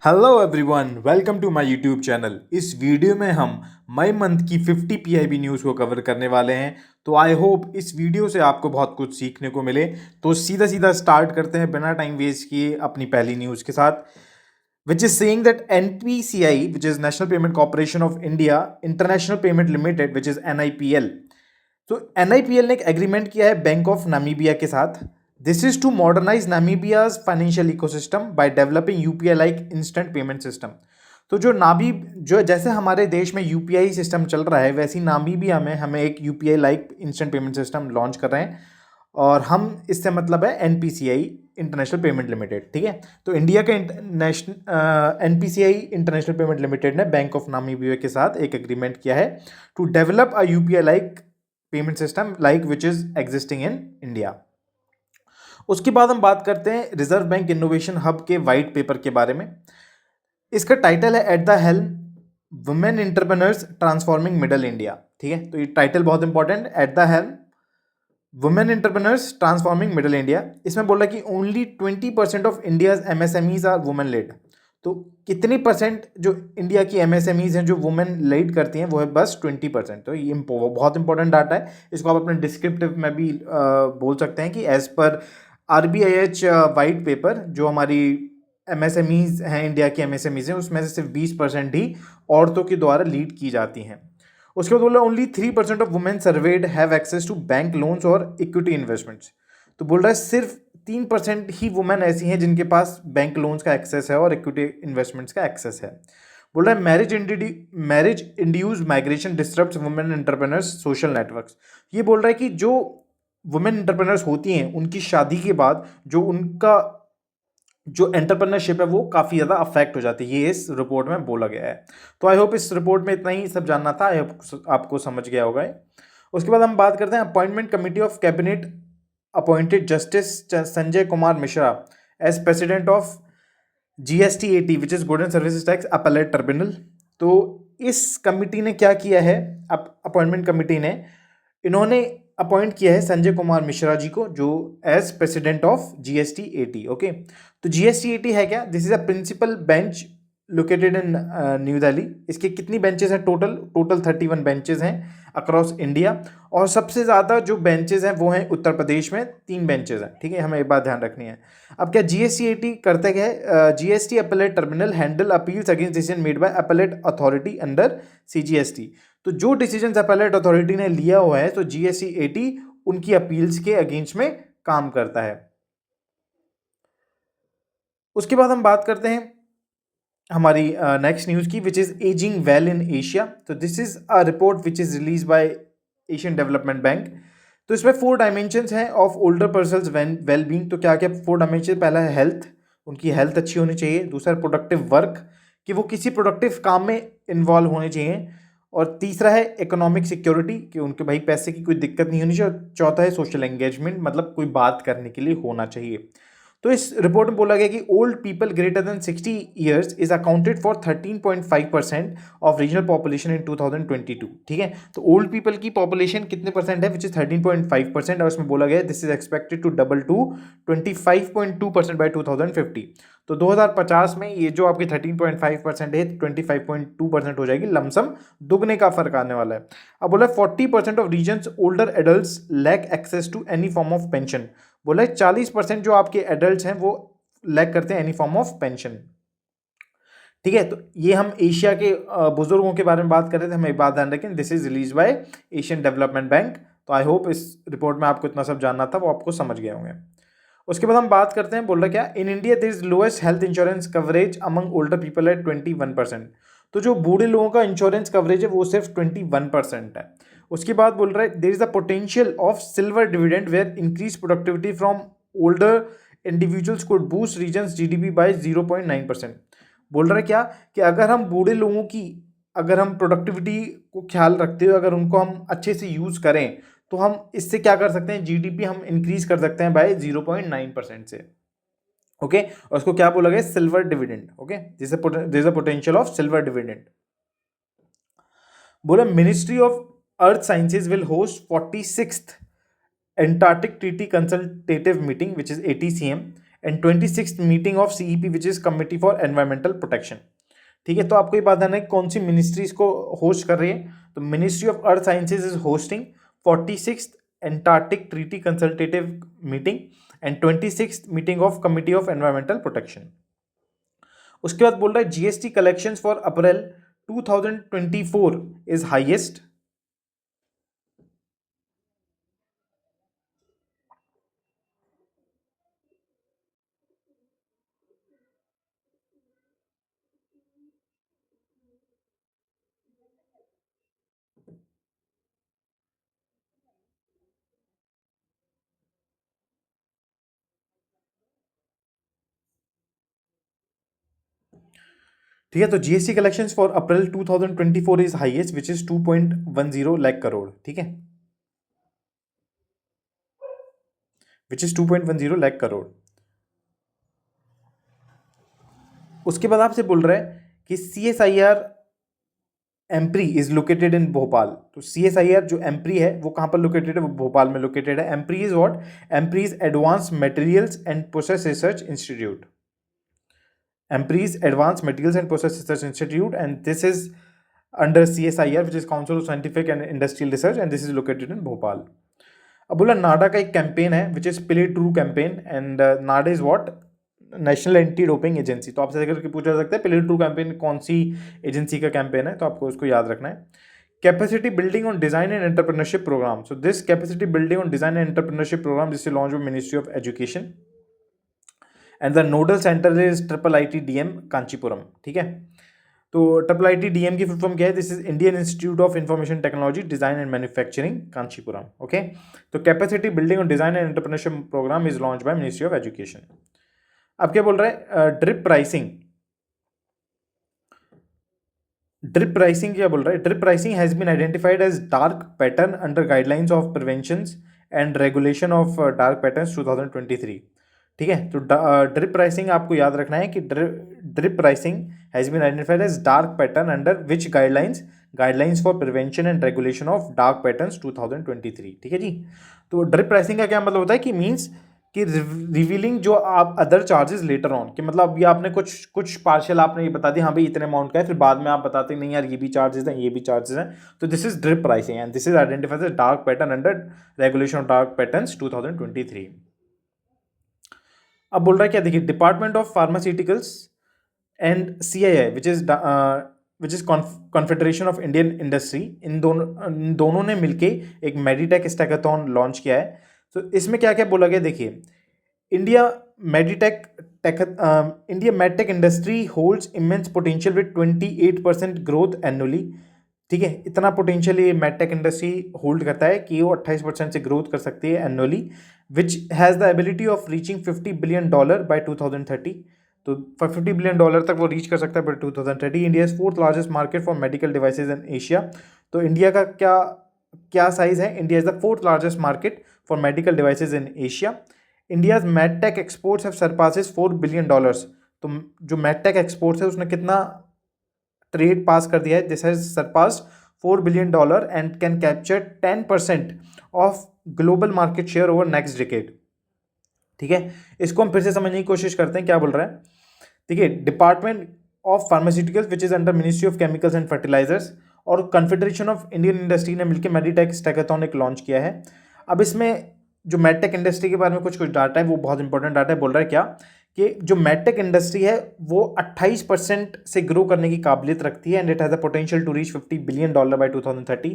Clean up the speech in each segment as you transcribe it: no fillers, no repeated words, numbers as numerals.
Hello everyone, welcome to my YouTube channel. इस video में हम मई मंथ की 50 पीआईबी न्यूज़ को कवर करने वाले हैं। तो आई होप इस वीडियो से आपको बहुत कुछ सीखने को मिले। तो सीधा सीधा स्टार्ट करते हैं बिना टाइम वेस्ट किए अपनी पहली न्यूज़ के साथ, which is saying that NPCI, which is national payment corporation of India, international payment limited, which is NIPL. तो एनआईपीएल ने एक एग्रीमेंट किया है बैंक ऑफ नामीबिया के साथ। This is to modernise Namibia's financial ecosystem by developing UPI like instant payment system. तो जो जैसे हमारे देश में यूपीआई सिस्टम चल रहा है, वैसी नामीबिया में हमें एक UPI like instant payment system launch कर रहे हैं। और हम इससे मतलब है एनपीसीआई, इंटरनेशनल पेमेंट लिमिटेड। ठीक है, तो इंडिया के एनपीसीआई इंटरनेशनल पेमेंट लिमिटेड ने बैंक ऑफ नामीबिया के साथ एक एग्रीमेंट किया है to develop a UPI like payment system like which is existing in India. उसके बाद हम बात करते हैं रिजर्व बैंक इनोवेशन हब के वाइट पेपर के बारे में। इसका टाइटल है at the helm women entrepreneurs transforming middle India. ठीक है, तो ये टाइटल बहुत important, at the helm women entrepreneurs transforming middle India. इसमें बोल रहा है कि only 20% of India's MSMEs are women led. तो कितनी परसेंट जो इंडिया की एमएसएमईज हैं जो वुमेन लीड करती हैं, वो है बस 20%। तो ये बहुत इंपॉर्टेंट डाटा है। इसको आप अपने डिस्क्रिप्टिव में भी बोल सकते हैं कि एज पर आरबीआईएच वाइट पेपर, जो हमारी एमएसएमईज हैं, इंडिया की एमएसएमईज हैं, उसमें से सिर्फ 20% ही औरतों के द्वारा लीड की जाती हैं। उसके बाद बोला only 3% of women surveyed have access to bank loans और इक्विटी इन्वेस्टमेंट्स। तो बोल रहा है सिर्फ 3% ही वुमेन ऐसी हैं जिनके पास बैंक लोन्स का एक्सेस है और इक्विटी इन्वेस्टमेंट्स का एक्सेस है। बोल रहा है marriage induced migration disturbs women entrepreneurs social networks. ये बोल रहा है कि जो वुमेन एंटरप्रेन्योर्स होती हैं, उनकी शादी के बाद जो उनका जो एंटरप्रेन्योरशिप है वो काफ़ी ज़्यादा अफेक्ट हो जाती है, ये इस रिपोर्ट में बोला गया है। तो आई होप इस रिपोर्ट में इतना ही सब जानना था। आई होप आपको समझ गया होगा ये। उसके बाद हम बात करते हैं appointment committee of cabinet appointed justice Sanjay Kumar Mishra as president of GSTAT, which is goods and services tax appellate tribunal. तो इस कमिटी ने क्या किया है, अपॉइंटमेंट कमिटी ने इन्होंने अपॉइंट किया है संजय कुमार मिश्रा जी को, जो as president of GSTAT. Okay, तो जीएसटीएटी है क्या? This is a principal bench located in New Delhi. इसके कितनी बेंचेस हैं? टोटल 31 बेंचेस हैं अक्रॉस इंडिया। और सबसे ज़्यादा जो बेंचेस हैं वो हैं उत्तर प्रदेश में, 3 बेंचेस हैं। ठीक है, हमें एक बात ध्यान रखनी है। अब क्या जीएसटीएटी करते क्या है? GST appellate tribunal handle appeals against decision made bye appellate authority under CGST. तो जो डिसीजन अपीलेट अथॉरिटी ने लिया हुआ है, तो जीएसटीएटी उनकी अपील्स के अगेंस्ट में काम करता है। उसके बाद हम बात करते हैं हमारी नेक्स्ट न्यूज़ की, which is ageing well in Asia. तो this is a report which is release by Asian development bank. तो इसमें 4 डायमेंशंस हैं of older persons well being. तो क्या क्या 4 डायमेंशन? पहला है हेल्थ, उनकी हेल्थ अच्छी होनी चाहिए। दूसरा प्रोडक्टिव वर्क, कि वो किसी प्रोडक्टिव काम में इन्वॉल्व होने चाहिए। और तीसरा है इकोनॉमिक सिक्योरिटी, कि उनके भाई पैसे की कोई दिक्कत नहीं होनी चाहिए। और चौथा है सोशल एंगेजमेंट, मतलब कोई बात करने के लिए होना चाहिए। तो इस रिपोर्ट में बोला गया कि old people greater than 60 years is accounted for 13.5% of regional population in 2022। ठीक है, तो ओल्ड पीपल की पॉपुलेशन कितने परसेंट है? Which is 13.5%। और इसमें बोला गया this is expected to double to 25.2% by 2050। तो 2050 में ये जो आपकी 13.5% है, 25.2% हो जाएगी। लमसम दुगने का फर्क आने वाला है। अब बोला 40% of regions older adult lack access to any form of pension. बोला 40% जो आपके एडल्ट हैं वो लैक करते हैं एनी फॉर्म ऑफ पेंशन। ठीक है, तो ये हम एशिया के बुजुर्गों के बारे में बात कर रहे थे। हमें एक बात ध्यान रखें, this is release by Asian development bank. तो आई होप इस रिपोर्ट में आपको इतना सब जानना था, वो आपको समझ गए होंगे। उसके बाद हम बात करते हैं, बोल रहा क्या, in India there is lowest health insurance coverage among older people at 21%। तो जो बूढ़े लोगों का इंश्योरेंस कवरेज है वो सिर्फ 21% है। उसके बाद बोल रहा है there is the potential of silver dividend where increase productivity from older individuals could boost regions GDP by 0.9%। बोल रहा है क्या, कि अगर हम बूढ़े लोगों की, अगर हम प्रोडक्टिविटी को ख्याल रखते हुए अगर उनको हम अच्छे से यूज़ करें, तो हम इससे क्या कर सकते हैं? जीडीपी हम इंक्रीज कर सकते हैं बाय 0.9% से। ओके, और उसको क्या बोला गया? Silver dividend. Okay, this is a potential of silver dividend. बोला ministry of earth sciences will host 46th Antarctic treaty consultative meeting which is ATCM and 26th meeting of CEP which is committee for environmental protection. ठीक है, तो आपको ये बात जानना है कौन सी मिनिस्ट्री इसको होस्ट कर रही है। तो ministry of earth sciences is hosting 46th Antarctic treaty consultative meeting and 26th meeting of committee of environmental protection. उसके बाद बोल रहा है GST collections for April 2024 is highest. ठीक है, तो GST collections for April 2024 is highest which is 2.10 lakh crore. ठीक है, विच इज 2.10 लाख करोड़। उसके बाद आपसे बोल रहा है कि CSIR AMPRI is located in Bhopal. तो CSIR जो एम्प्री है वो कहाँ पर लोकेटेड है, वो भोपाल में लोकेटेड है। AMPRI is what, AMPRI is advance materials and process research institute. AMPRI is advance materials and process research institute and this is under CSIR which is council of scientific and industrial research and this is located in Bhopal. अब बोला NADA का एक campaign है which is play true campaign and NADA is what, national anti doping agency. तो आपसे करके पूछा जा सकता है प्ले ट्रू कैंपेन कौन सी एजेंसी का कैंपेन है, तो आपको उसको याद रखना है। Capacity building on design and entrepreneurship programme. So this capacity building on design and entrepreneurship programme this is launch by ministry of education and the nodal centre is IIIT-DM Kanchipuram. ठीक है, तो IIIT-DM की फुल फॉर्म क्या है, this is Indian institute of information technology design and manufacturing Kanchipuram. Okay, तो capacity building on design and entrepreneurship programme is launch by ministry of education. अब क्या बोल रहा है, ड्रिप प्राइसिंग। ड्रिप प्राइसिंग क्या बोल रहा है, drip pricing has been identified as dark pattern under guidelines of prevention and regulation of dark patterns 2023। ठीक है, तो ड्रिप प्राइसिंग आपको याद रखना है कि drip pricing has been identified as dark pattern under which guidelines for prevention and regulation of dark patterns 2023। ठीक है जी, तो ड्रिप प्राइसिंग का क्या मतलब होता है कि मीन्स कि रिवीलिंग जो आप अदर चार्जेस लेटर ऑन, कि मतलब ये आपने कुछ पार्शियल आपने ये बता दिया हाँ भाई इतने अमाउंट का है, फिर बाद में आप बताते नहीं यार ये भी चार्जेस हैं ये भी चार्जेस हैं। तो this is drip pricing and this is identified as dark pattern under regulation of dark patterns 2023। अब बोल रहा है क्या, देखिए department of pharmaceuticals and CII which is confederation of Indian industry, इन दोनों ने मिलके एक मेडिटेक स्टैकाथॉन लॉन्च किया है। तो इसमें क्या क्या बोला गया, देखिए India medtech industry holds immense potential with 28% growth annually. ठीक है, इतना पोटेंशियल ये मेडटेक इंडस्ट्री होल्ड करता है कि वो 28% से ग्रोथ कर सकती है annually, which has the ability of reaching $50 billion by 2030। तो $50 बिलियन तक वो रीच कर सकता है by 2030। India is fourth largest market for medical devices in Asia. तो इंडिया का क्या साइज है, India is the fourth largest market for medical devices in Asia. India's medtech exports have surpasses $4 billion. तो जो medtech exports है उसने कितना trade पास कर दिया है, this has surpassed $4 billion and can capture 10% of global market share over next decade. ठीक है, इसको हम फिर से समझने की कोशिश करते हैं क्या बोल रहा है। देखिए department of pharmaceuticals which is under ministry of chemicals and fertilisers और कॉन्फेडरेशन ऑफ इंडियन इंडस्ट्री ने मिलकर मेडिटेक स्टैकाथॉन एक लॉन्च किया है। अब इसमें जो मेडटेक इंडस्ट्री के बारे में कुछ डाटा है वो बहुत इंपॉर्टेंट डाटा है। बोल रहा है क्या कि जो मेडटेक इंडस्ट्री है वो 28% से ग्रो करने की काबिलियत रखती है and it has the potential to reach $50 billion by 2030।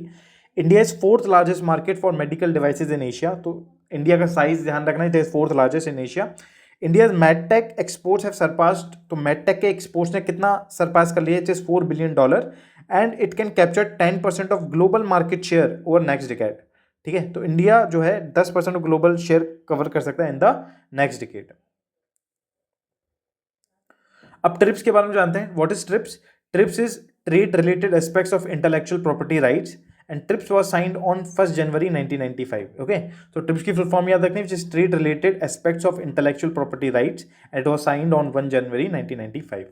India is fourth largest market for medical devices in Asia. तो इंडिया का साइज ध्यान रखना है, it is fourth largest in Asia. India medtech exports have surpassed, तो medtech के exports ने कितना surpass कर लिया, it is $4 billion and it can capture 10% of global market share over next decade. ठीक है, तो इंडिया जो है 10% ऑफ ग्लोबल शेयर कवर कर सकता है इन द नेक्स्ट डिकेड। अब ट्रिप्स के बारे में जानते हैं, what is TRIPS. TRIPS is trade related aspects of intellectual property rights and TRIPS was signed on 1 January 1995। Okay, तो ट्रिप्स की फुल फॉर्म याद रखनी, which is trade related aspects of intellectual property rights and it was signed on 1 January 1995।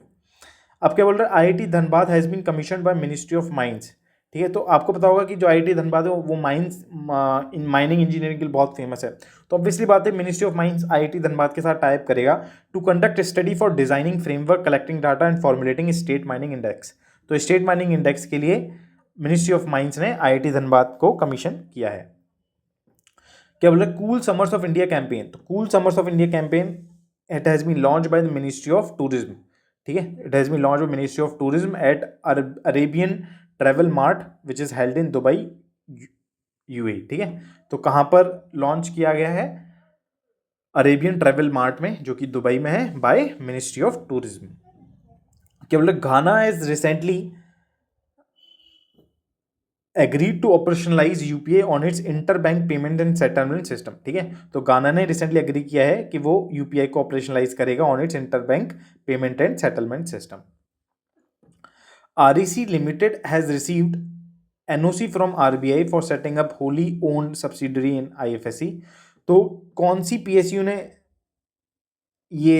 अब क्या बोल रहा है, IIT Dhanbad has been commissioned bye ministry of mines. ठीक है। तो आपको पता होगा कि जो आईआईटी धनबाद है वो माइंस इन माइनिंग इंजीनियरिंग के लिए बहुत फेमस है। तो ऑब्वियसली बात है ministry of mines IIT Dhanbad के साथ टाइप करेगा to conduct study for designing framework, collecting data and formulating state mining index. तो स्टेट माइनिंग इंडेक्स के लिए मिनिस्ट्री ऑफ माइंस ने आईआईटी धनबाद को कमीशन किया है। क्या बोल रहे cool summers of India campaign. तो cool summers of India campaign it has been launch by the ministry of tourism. ठीक है, it has been launch by ministry of tourism at Arabian travel mart which is held in Dubai UAE. ठीक है, तो कहाँ पर launch किया गया है? अरेबियन ट्रेवल मार्ट में, जो कि दुबई में है, बाय मिनिस्ट्री ऑफ टूरिज्म। क्या बोल रहे Ghana is recently agreed to operationalise UPI on its inter bank payment and settlement system. ठीक है, तो गाना ने रिसेंटली एग्री किया है कि वो यूपीआई को ऑपरेशनलाइज करेगा on its inter bank payment and settlement system. REC Limited has received NOC from RBI for setting up wholly owned subsidiary in IFSC। तो कौन सी PSU ने ये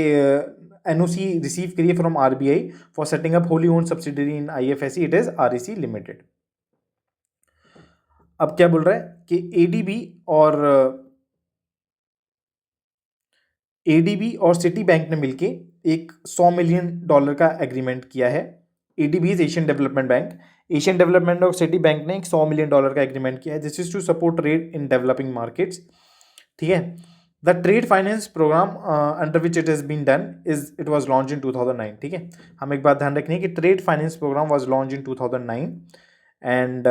NOC रिसीव करी है from RBI for setting up wholly owned subsidiary in IFSC? It is REC limited. अब क्या बोल रहा है कि ADB और सिटी बैंक ने मिलके एक $100 मिलियन का एग्रीमेंट किया है। ADB is Asian development bank. Asian development और सिटी बैंक ने एक $100 मिलियन का एग्रीमेंट किया है। This is to support trade in developing markets. ठीक है, the trade finance programme under which it has been done it was launch in 2009। ठीक है, हम एक बात ध्यान रखनी है कि trade finance programme was launch in 2009 and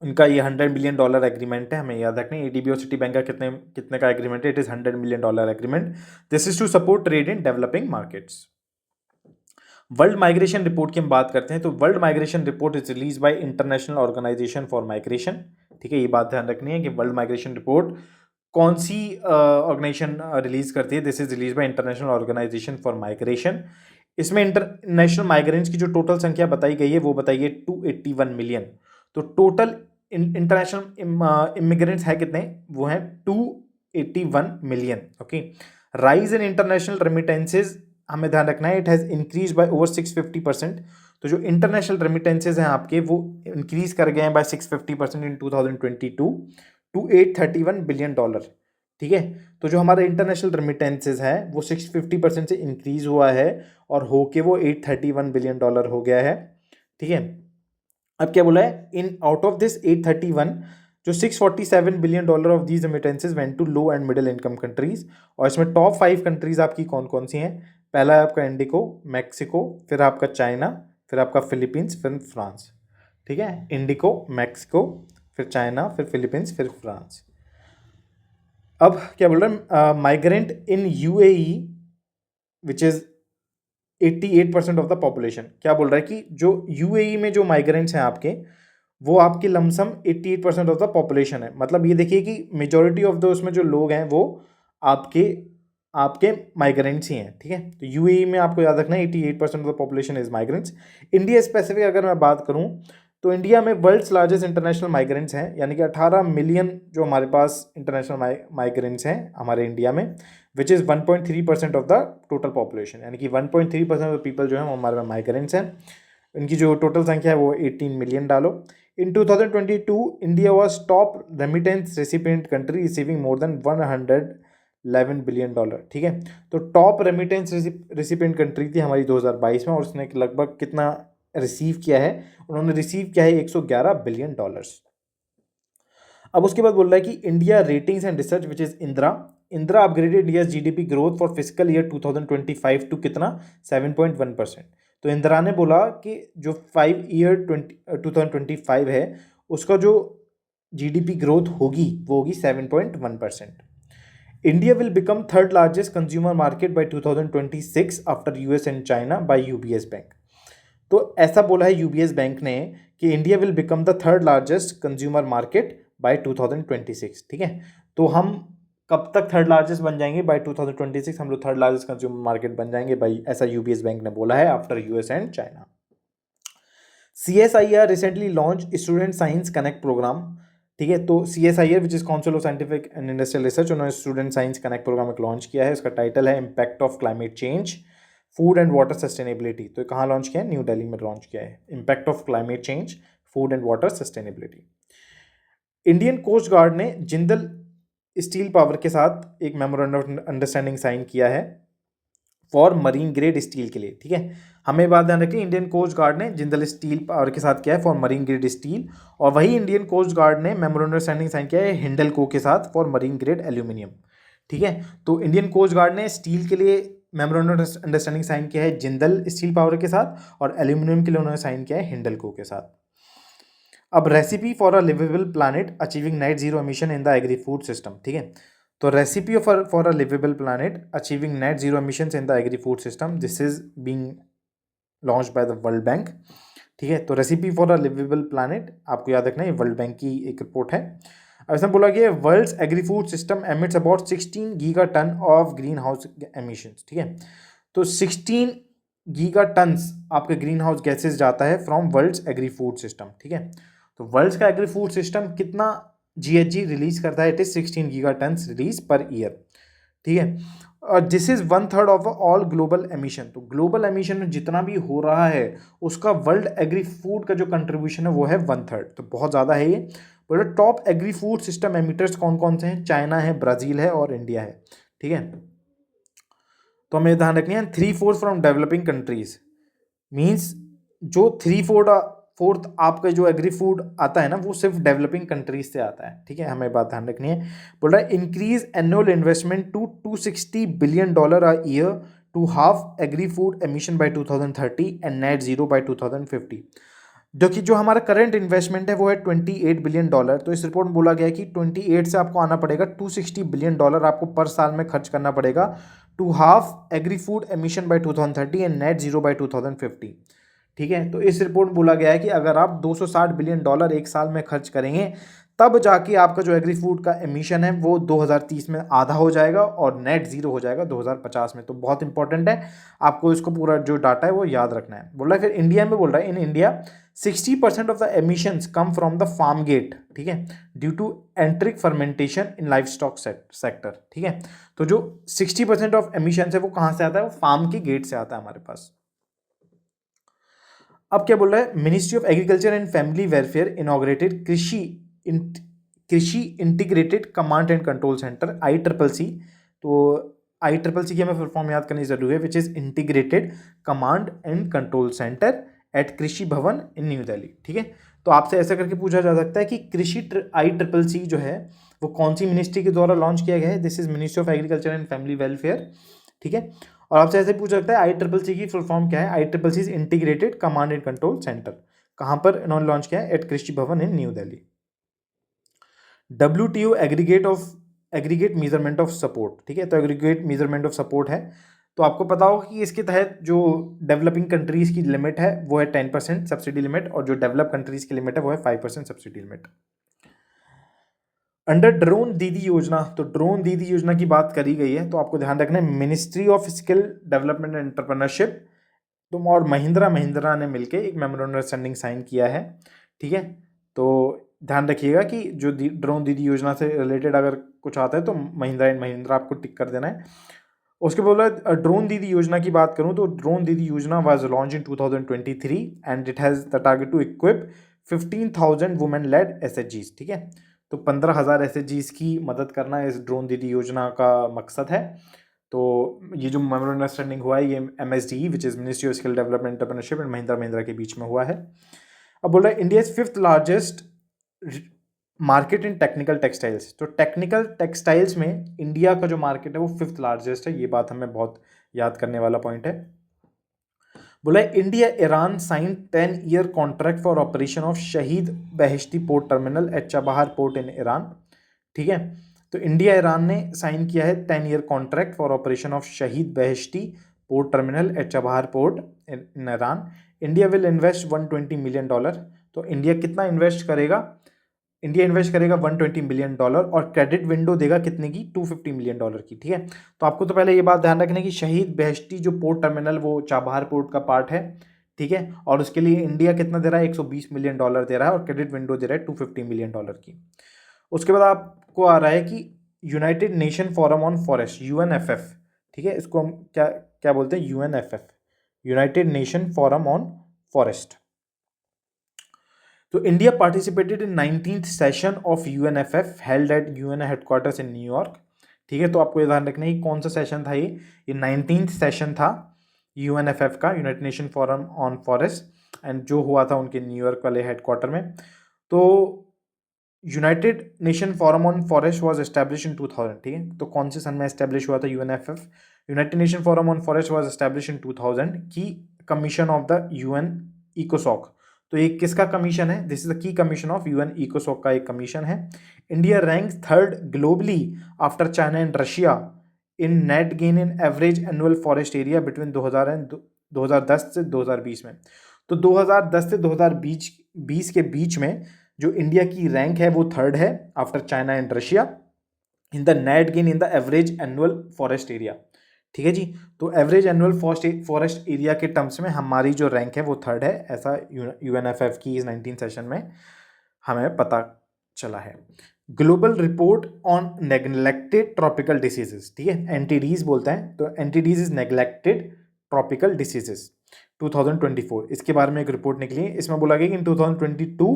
उनका ये $100 मिलियन एग्रीमेंट है, हमें याद रखना है। ADB और सिटी बैंक का कितने का एग्रीमेंट है? It is $100 million agreement. This is to support trade in developing markets. World migration report की हम बात करते हैं तो world migration report is release by international organisation for migration. ठीक है, ये बात ध्यान रखनी है कि वर्ल्ड माइग्रेशन रिपोर्ट कौन सी ऑर्गेनाइजेशन रिलीज करती है? This is release by international organisation for migration. इसमें इंटरनेशनल माइग्रेंट्स की जो टोटल संख्या बताई गई है वो बताई है 281 मिलियन। तो टोटल इंटरनेशनल इमिग्रेंट्स है कितने? वो हैं 281 million. Okay, rise in international remittances हमें ध्यान रखना है, it has increase by over 650%। तो जो इंटरनेशनल रेमिटेंसेज हैं आपके वो इंक्रीज कर गए हैं बाय 650% इन 2022 टू $831 बिलियन। ठीक है, तो जो हमारे इंटरनेशनल रेमिटेंसेज है वो 650% से इंक्रीज हुआ है और होके वो $831 बिलियन हो गया है। ठीक है, अब क्या बोला है? इन आउट ऑफ दिस 831 जो $647 billion of these remittances went to low and middle income countries. और इसमें टॉप 5 कंट्रीज आपकी कौन कौन सी हैं? पहला है आपका इंडिको, मैक्सिको, फिर आपका चाइना, फिर आपका फिलीपींस, फिर फ्रांस। ठीक है, इंडिको, मैक्सिको, फिर चाइना, फिर फिलीपींस, फिर फ्रांस। अब क्या बोल रहे हैं? Migrant in UAE which is 88% of the population. क्या बोल रहा है कि जो UAE में जो माइग्रेंट्स हैं आपके वो आपकी लमसम 88% ऑफ द पॉपुलेशन है। मतलब ये देखिए कि मेजोरिटी ऑफ द उसमें जो लोग हैं वो आपके आपके माइग्रेंट्स ही हैं। ठीक है, तो UAE में आपको याद रखना है 88% of the population is migrants. India specific अगर मैं बात करूं तो इंडिया में वर्ल्ड्स लार्जेस्ट इंटरनेशनल माइग्रेंट्स हैं, यानी कि 18 मिलियन जो हमारे पास इंटरनेशनल माइग्रेंट्स हैं हमारे इंडिया में, which is 1.3% of the total population. यानी कि 1.3% ऑफ पीपल जो है वो हमारे में माइग्रेंट्स हैं। इनकी जो टोटल संख्या है वो 18 मिलियन डालो। इन 2022 India was top remittance recipient country receiving more than $111 billion. ठीक है, तो टॉप रेमिटेंस रेसिपिएंट कंट्री थी हमारी 2022 में और उसने लगभग कितना रिसीव किया है? उन्होंने रिसीव किया है $111 बिलियन। अब उसके बाद बोल रहा है कि India ratings and research which is Indira upgraded India GDP growth for physical year 2025 to कितना? 7.1%। तो इंदिरा ने बोला कि जो 2025 है उसका जो GDP ग्रोथ होगी वो होगी 7.1%। India will become third largest consumer market by 2026 after US and China by UBS bank. तो ऐसा बोला है UBS बैंक ने कि India will become the third largest consumer market by 2026। ठीक है, तो हम कब तक थर्ड लार्जेस्ट बन जाएंगे? बाय 2026 हम लोग थर्ड लार्जेस्ट कंज्यूमर मार्केट बन जाएंगे भाई, ऐसा UBS बैंक ने बोला है after US and China. CSIR recently launch student science connect programme. ठीक है, तो CSIR which is council of scientific and industrial research, उन्होंने स्टूडेंट साइंस कनेक्ट प्रोग्राम एक लॉन्च किया है। उसका टाइटल है impact of climate change, food and water sustainability. तो कहाँ लॉन्च किया है? न्यू दिल्ली में लॉन्च किया है। Impact of climate change, food and water sustainability. Indian coast guard ने जिंदल स्टील पावर के साथ एक मेमोरेंडम ऑफ अंडरस्टैंडिंग साइन किया है फॉर मरीन ग्रेड स्टील के लिए, ठीक है। हमें बात ध्यान रखें, इंडियन कोस्ट गार्ड ने जिंदल स्टील पावर के साथ किया है फॉर मरीन ग्रेड स्टील, और वही इंडियन कोस्ट गार्ड ने मेमोरेंडम अंडरस्टैंडिंग साइन किया है हिंडलको के साथ फॉर मरीन ग्रेड एल्यूमिनियम, ठीक है। तो इंडियन कोस्ट गार्ड ने स्टील के लिए मेमोरेंडम अंडरस्टैंडिंग साइन किया है जिंदल स्टील पावर के साथ, और एल्यूमिनियम के लिए उन्होंने साइन किया है हिंडलको के साथ। अब recipe for a livable planet achieving net zero emission in the agri food system, ठीक है। तो recipe for a livable planet achieving net zero emissions in the agri food system, this is being launch by the world bank, ठीक है। तो recipe for a livable planet आपको याद रखना है, ये वर्ल्ड बैंक की एक रिपोर्ट है। अब इसमें बोला गया world's agri food system emits about 16 gigaton of greenhouse emissions, ठीक है। तो 16 गीगा टन्स आपके ग्रीन हाउस गैसेज जाता है from world's agri food system, ठीक है। तो वर्ल्ड्स का एग्री फूड सिस्टम कितना GHG रिलीज करता है, it is 16 gigatons release per year, ठीक है। और this is 1/3 of all global emission. तो ग्लोबल एमिशन में जितना भी हो रहा है उसका वर्ल्ड एग्री फूड का जो कंट्रीब्यूशन है वो है 1/3, तो बहुत ज़्यादा है ये। बोले top agree food system emitters कौन कौन से हैं, चाइना है, ब्राज़ील है और इंडिया है, ठीक है। तो हमें ध्यान रखनी है 3/4 फ्रॉम डेवलपिंग कंट्रीज, मीन्स जो 3/4 आपका जो एग्री फूड आता है ना वो सिर्फ डेवलपिंग कंट्रीज से आता है, ठीक है। हमें बात ध्यान रखनी है। बोल रहा है increase annual investment to $260 billion a year to half agri food emission by 2030 and net zero by 2050, जो कि जो हमारा करंट इन्वेस्टमेंट है वो है $28 बिलियन। तो इस रिपोर्ट में बोला गया है कि 28 से आपको आना पड़ेगा $260 बिलियन आपको पर साल में खर्च करना पड़ेगा to half agri food emission by 2030 and net zero by 2050, ठीक है। तो इस रिपोर्ट में बोला गया है कि अगर आप $260 बिलियन एक साल में खर्च करेंगे तब जाके आपका जो एग्री फूड का एमिशन है वो 2030 में आधा हो जाएगा और नेट जीरो हो जाएगा 2050 में। तो बहुत इंपॉर्टेंट है, आपको इसको पूरा जो डाटा है वो याद रखना है। बोल रहा है फिर इंडिया में, बोल रहा है in India 60% of the emissions come from the farm gate, ठीक है, due to enteric fermentation in livestock sector, ठीक है। तो जो 60% ऑफ एमिशंस है वो कहाँ से आता है, वो फार्म के गेट से आता है हमारे पास। अब क्या बोल रहा है, ministry of agriculture and family welfare inaugurated Krishi integrated command and control centre ICCC। तो ICCC की हमें फुल फॉर्म याद करनी जरूरी है, which is integrated command and control centre at Krishi Bhavan in New Delhi, ठीक है। तो आपसे ऐसा करके पूछा जा सकता है कि ICCC जो है वो कौन सी मिनिस्ट्री के द्वारा लॉन्च किया गया है, this is ministry of agriculture and family welfare, ठीक है। और आपसे ऐसे पूछ सकता है ICCC की फुल फॉर्म क्या है, ICCC is integrated command and control centre, कहाँ पर इन्होंने लॉन्च किया है, at Krishi Bhavan in New Delhi. WTO aggregate measurement of support, ठीक है। तो एग्रीगेट मेजरमेंट ऑफ सपोर्ट है, तो आपको पता होगा कि इसके तहत जो डेवलपिंग कंट्रीज की लिमिट है वो है 10% सब्सिडी लिमिट, और जो डेवलप कंट्रीज की लिमिट है वो है 5% subsidy limit. Under drone Didi योजना, तो ड्रोन दीदी योजना की बात करी गई है, तो आपको ध्यान रखना है ministry of skill development and entrepreneurship तुम और महिंद्रा ने मिलके एक मेमोरेंडम अंडरस्टैंडिंग साइन किया है, ठीक है। तो ध्यान रखिएगा कि जो ड्रोन दीदी योजना से रिलेटेड अगर कुछ आता है तो महिंद्रा एंड महिंद्रा आपको टिक कर देना है। उसके बोला ड्रोन दीदी योजना की बात करूं तो drone Didi Yojana was launch in 2023 and it has the target to equip 15,000 women led SHGs, ठीक है। तो 15,000 SHGs की मदद करना इस ड्रोन दीदी योजना का मकसद है। तो ये जो मेमोरेंडम अंडरस्टैंडिंग हुआ है ये MSDE which is ministry of skill development entrepreneurship and Mahindra के बीच में हुआ है। अब बोल रहा है India is 5th largest market in technical textiles. तो टेक्निकल टेक्सटाइल्स में इंडिया का जो मार्केट है वो 5th लार्जेस्ट है, ये बात हमें बहुत याद करने वाला पॉइंट है। बोला India Iran sign 10-year contract for operation of Shahid Beheshti port terminal at Chabahar port in Iran, ठीक है। तो इंडिया ईरान ने साइन किया है 10-year contract for operation of Shahid Beheshti port terminal at Chabahar port in Iran. India will invest $120 million. तो India कितना invest करेगा, India invest करेगा $120 मिलियन और क्रेडिट विंडो देगा कितने की, $250 मिलियन की, ठीक है। तो आपको तो पहले ये बात ध्यान रखना है कि शहीद बेहेश्ती जो पोर्ट टर्मिनल वो चाबहार पोर्ट का पार्ट है, ठीक है, और उसके लिए इंडिया कितना दे रहा है, $120 मिलियन दे रहा है और क्रेडिट विंडो दे रहा है $250 मिलियन की। उसके बाद आपको आ रहा है कि United nation forum on forest UNFF, ठीक है, इसको हम क्या क्या बोलते हैं, UNFF, united nation forum on forest. तो India participated in 19th session of UNFF held at UN headquarters in New York. ठीक है, तो आपको ये ध्यान रखना है कौन सा सेशन था ये 19th सेशन था यूएनएफएफ का, United nation forum on forest, and जो हुआ था उनके न्यूयॉर्क वाले हेडक्वार्टर में। तो United nation forum on forest was establish in 2000। ठीक है, तो कौन से सन में एस्टैब्लिश हुआ था UNFF? United nation forum on forest was establish in 2000 की कमीशन ऑफ द यूएन इकोसॉक। तो ये किसका कमीशन है? दिस इज द की कमीशन ऑफ यूएन इकोसॉक का एक कमीशन है। India ranks third globally after China and Russia in net gain in average annual forest area between 2010 से 2020 में। तो 2010 से 2020 के बीच में जो इंडिया की रैंक है वो थर्ड है after China and Russia in the net gain in the average annual forest area. ठीक है जी, तो एवरेज एनुअल फॉरेस्ट एरिया के टर्म्स में हमारी जो रैंक है वो थर्ड है, ऐसा यूएनएफएफ की इस 19 सेशन में हमें पता चला है। Global report on neglected tropical diseases, ठीक है, एनटीडीज बोलते हैं, तो एनटीडीज इज नेग्लेक्टेड ट्रॉपिकल डिसीजेस 2024, इसके बारे में एक रिपोर्ट निकली है। इसमें बोला गया कि in 2022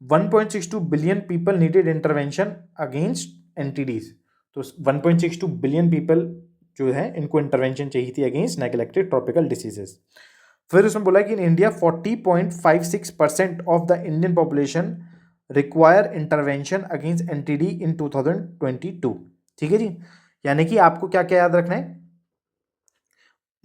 1.62 billion people needed intervention against NTDs. तो 1.62 बिलियन पीपल जो है इनको इंटरवेंशन चाहिए थी अगेंस्ट नेग्लेक्टेड ट्रॉपिकल डिसीजेस। फिर उसमें बोला कि in India 40.56% of the Indian population require intervention against NTD in 2022। ठीक है जी, यानी कि आपको क्या क्या याद रखना है,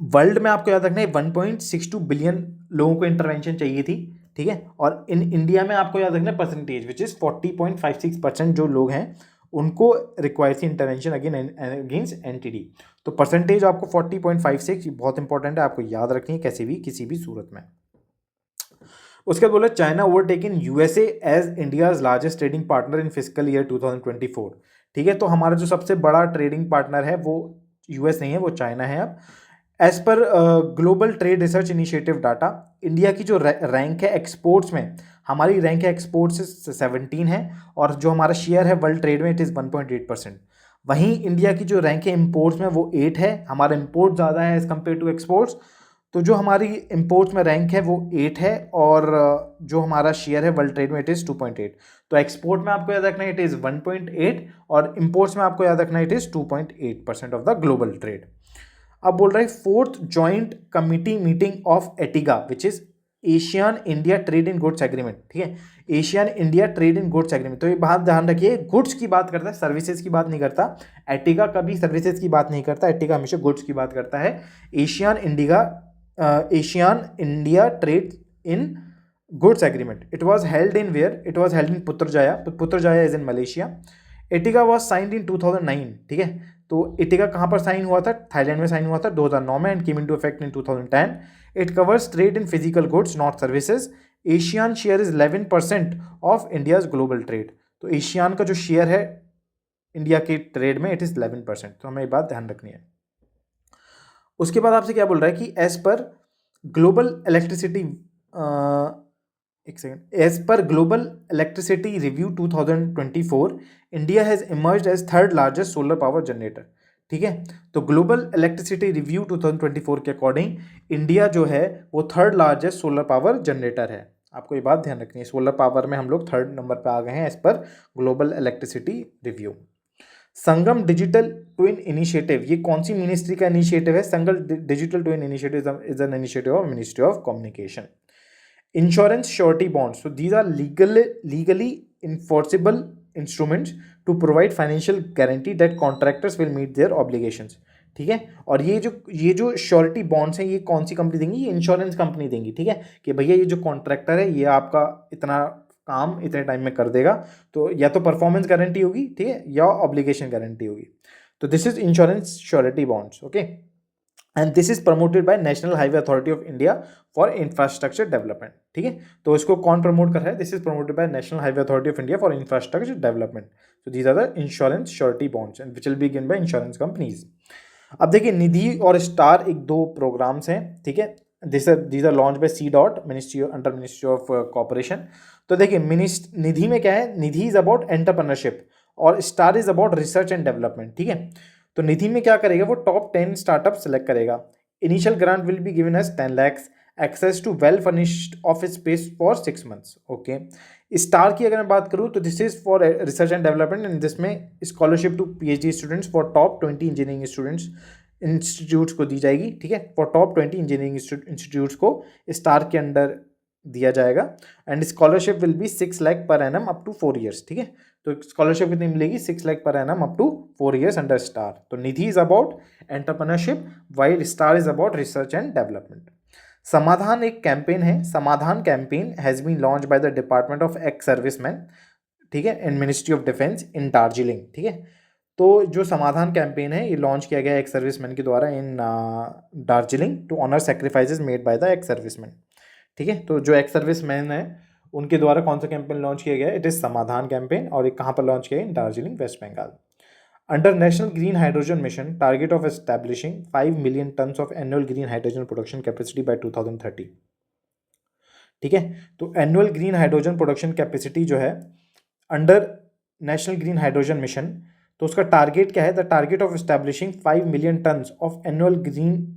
वर्ल्ड में आपको याद रखना है 1.62 बिलियन लोगों को इंटरवेंशन चाहिए थी। ठीक है, और इन इंडिया में आपको याद रखना है परसेंटेज विच इज 40.56% जो लोग हैं उनको रिक्वायर थी इंटरवेंशन अगेंस्ट एनटीडी। तो परसेंटेज आपको 40.56 बहुत इंपॉर्टेंट है, आपको याद रखनी है कैसे भी किसी भी सूरत में। उसके बाद बोला China overtaken USA as India's largest trading partner in fiscal year 2024। ठीक है, तो हमारा जो सबसे बड़ा ट्रेडिंग पार्टनर है वो यूएस नहीं है, वो चाइना है। अब as per global trade research initiative data, India की जो रैंक है एक्सपोर्ट्स में, हमारी रैंक है एक्सपोर्ट्स से 17 है, और जो हमारा शेयर है वर्ल्ड ट्रेड में इट इज़ 1.8%। वहीं इंडिया की जो रैंक है इम्पोर्ट्स में वो 8 है, हमारा इम्पोर्ट ज़्यादा है एज़ कम्पेयर टू एक्सपोर्ट्स। तो जो हमारी इम्पोर्ट्स में रैंक है वो 8 है, और जो हमारा शेयर है वर्ल्ड ट्रेड में इट इज़ 2.8। तो एक्सपोर्ट में आपको याद रखना है इट इज़ 1.8, और इम्पोर्ट्स में आपको याद रखना है it is 2.8% of the global trade. अब बोल रहा है fourth joint committee meeting of Ertiga which is Asian India trade in goods agreement. ठीक है, ASEAN India trade in goods agreement. तो ये बात ध्यान रखिए, गुड्स की बात करता है, सर्विसेज की बात नहीं करता। एटिगा कभी सर्विसेज की बात नहीं करता, एटिगा हमेशा गुड्स की बात करता है। ASEAN India trade in goods agreement, it was held in where, it was held in Putrajaya, तो Putrajaya is in Malaysia. AITIGA was signed in 2009। ठीक है, तो एटिगा कहाँ पर साइन हुआ था? थाईलैंड में साइन हुआ था 2009 में, and came into effect in 2010। It covers trade in physical goods not services. Asian share is 11% of India's global trade. तो एशियन का जो शेयर है इंडिया के ट्रेड में इट इज 11%, तो हमें ये बात ध्यान रखनी है। उसके बाद आपसे क्या बोल रहा है कि एज पर ग्लोबल इलेक्ट्रिसिटी, एक second, as per global electricity review 2024 India has emerged as third largest solar power generator. ठीक है, तो ग्लोबल इलेक्ट्रिसिटी रिव्यू 2024 के अकॉर्डिंग इंडिया जो है वो third largest solar power generator है। आपको ये बात ध्यान रखनी है, सोलर पावर में हम लोग थर्ड नंबर पे आ गए हैं as per global electricity review. Sangam digital twin initiative, ये कौन सी मिनिस्ट्री का इनिशिएटिव है? Sangam digital twin initiative is an initiative of ministry of communication. Insurance surety bonds, so these are legally enforceable instruments to provide financial guarantee that contractors will meet their obligations। ठीक है, और ये जो surety bonds हैं ये कौन सी company देंगी? ये इंश्योरेंस कंपनी देंगी। ठीक है, कि भैया ये जो कॉन्ट्रैक्टर है ये आपका इतना काम इतने टाइम में कर देगा, तो या तो परफॉर्मेंस गारंटी होगी, ठीक है, या ऑब्लिगेशन गारंटी होगी। तो this is insurance surety bonds. Okay, and this is promoted by national highway authority of India for infrastructure development. ठीक है, तो इसको कौन प्रमोट कर रहा है? This is promoted by national highway authority of India for infrastructure development. So these are the insurance surety bonds and which will be given by insurance companies. अब देखिए निधि और स्टार एक दो प्रोग्राम्स हैं। ठीक है, this are launch by C dot ministry under ministry of corporation. तो देखिए निधि में क्या है? निधि इज अबाउट एंटरप्रेन्योरशिप और star is about research and development. ठीक है, तो निधि में क्या करेगा? वो टॉप 10 स्टार्टअप सेलेक्ट करेगा। Initial grant will be given as 10 lakhs access to well furnished office space for 6 months. Okay, star की अगर मैं बात करूँ तो this is for research and development and जिसमें scholarship to PhD students for top 20 engineering students institutes को दी जाएगी। ठीक है, फॉर टॉप 20 इंजीनियरिंग इंस्टीट्यूट्स को स्टार के अंडर दिया जाएगा and scholarship will be 6 lakh per annum up to 4 years. ठीक है, तो स्कॉलरशिप कितनी मिलेगी? 6 lakh per annum up to 4 years under STAR. तो NIDHI is about entrepreneurship while STAR is about research and development. Samadhan एक कैंपेन है। Samadhan campaign has been launch by the department of ex serviceman, ठीक है, in ministry of defence in Darjeeling. ठीक है, तो जो समाधान कैंपेन है ये लॉन्च किया गया एक्स सर्विसमैन के द्वारा in Darjeeling to honour sacrifices made by the ex serviceman. ठीक है, तो जो एक्स सर्विसमैन है उनके द्वारा कौन सा कैंपेन लॉन्च किया गया है? इट इज समाधान कैंपेन और ये कहाँ पर लॉन्च किया है? In Darjeeling, West Bengal. Under national green hydrogen mission target of establishing 5 million tons of annual green hydrogen production capacity by 2030। ठीक है, तो annual green hydrogen production capacity जो है under national green hydrogen mission, तो उसका टारगेट क्या है? The target of establishing 5 million tons of annual green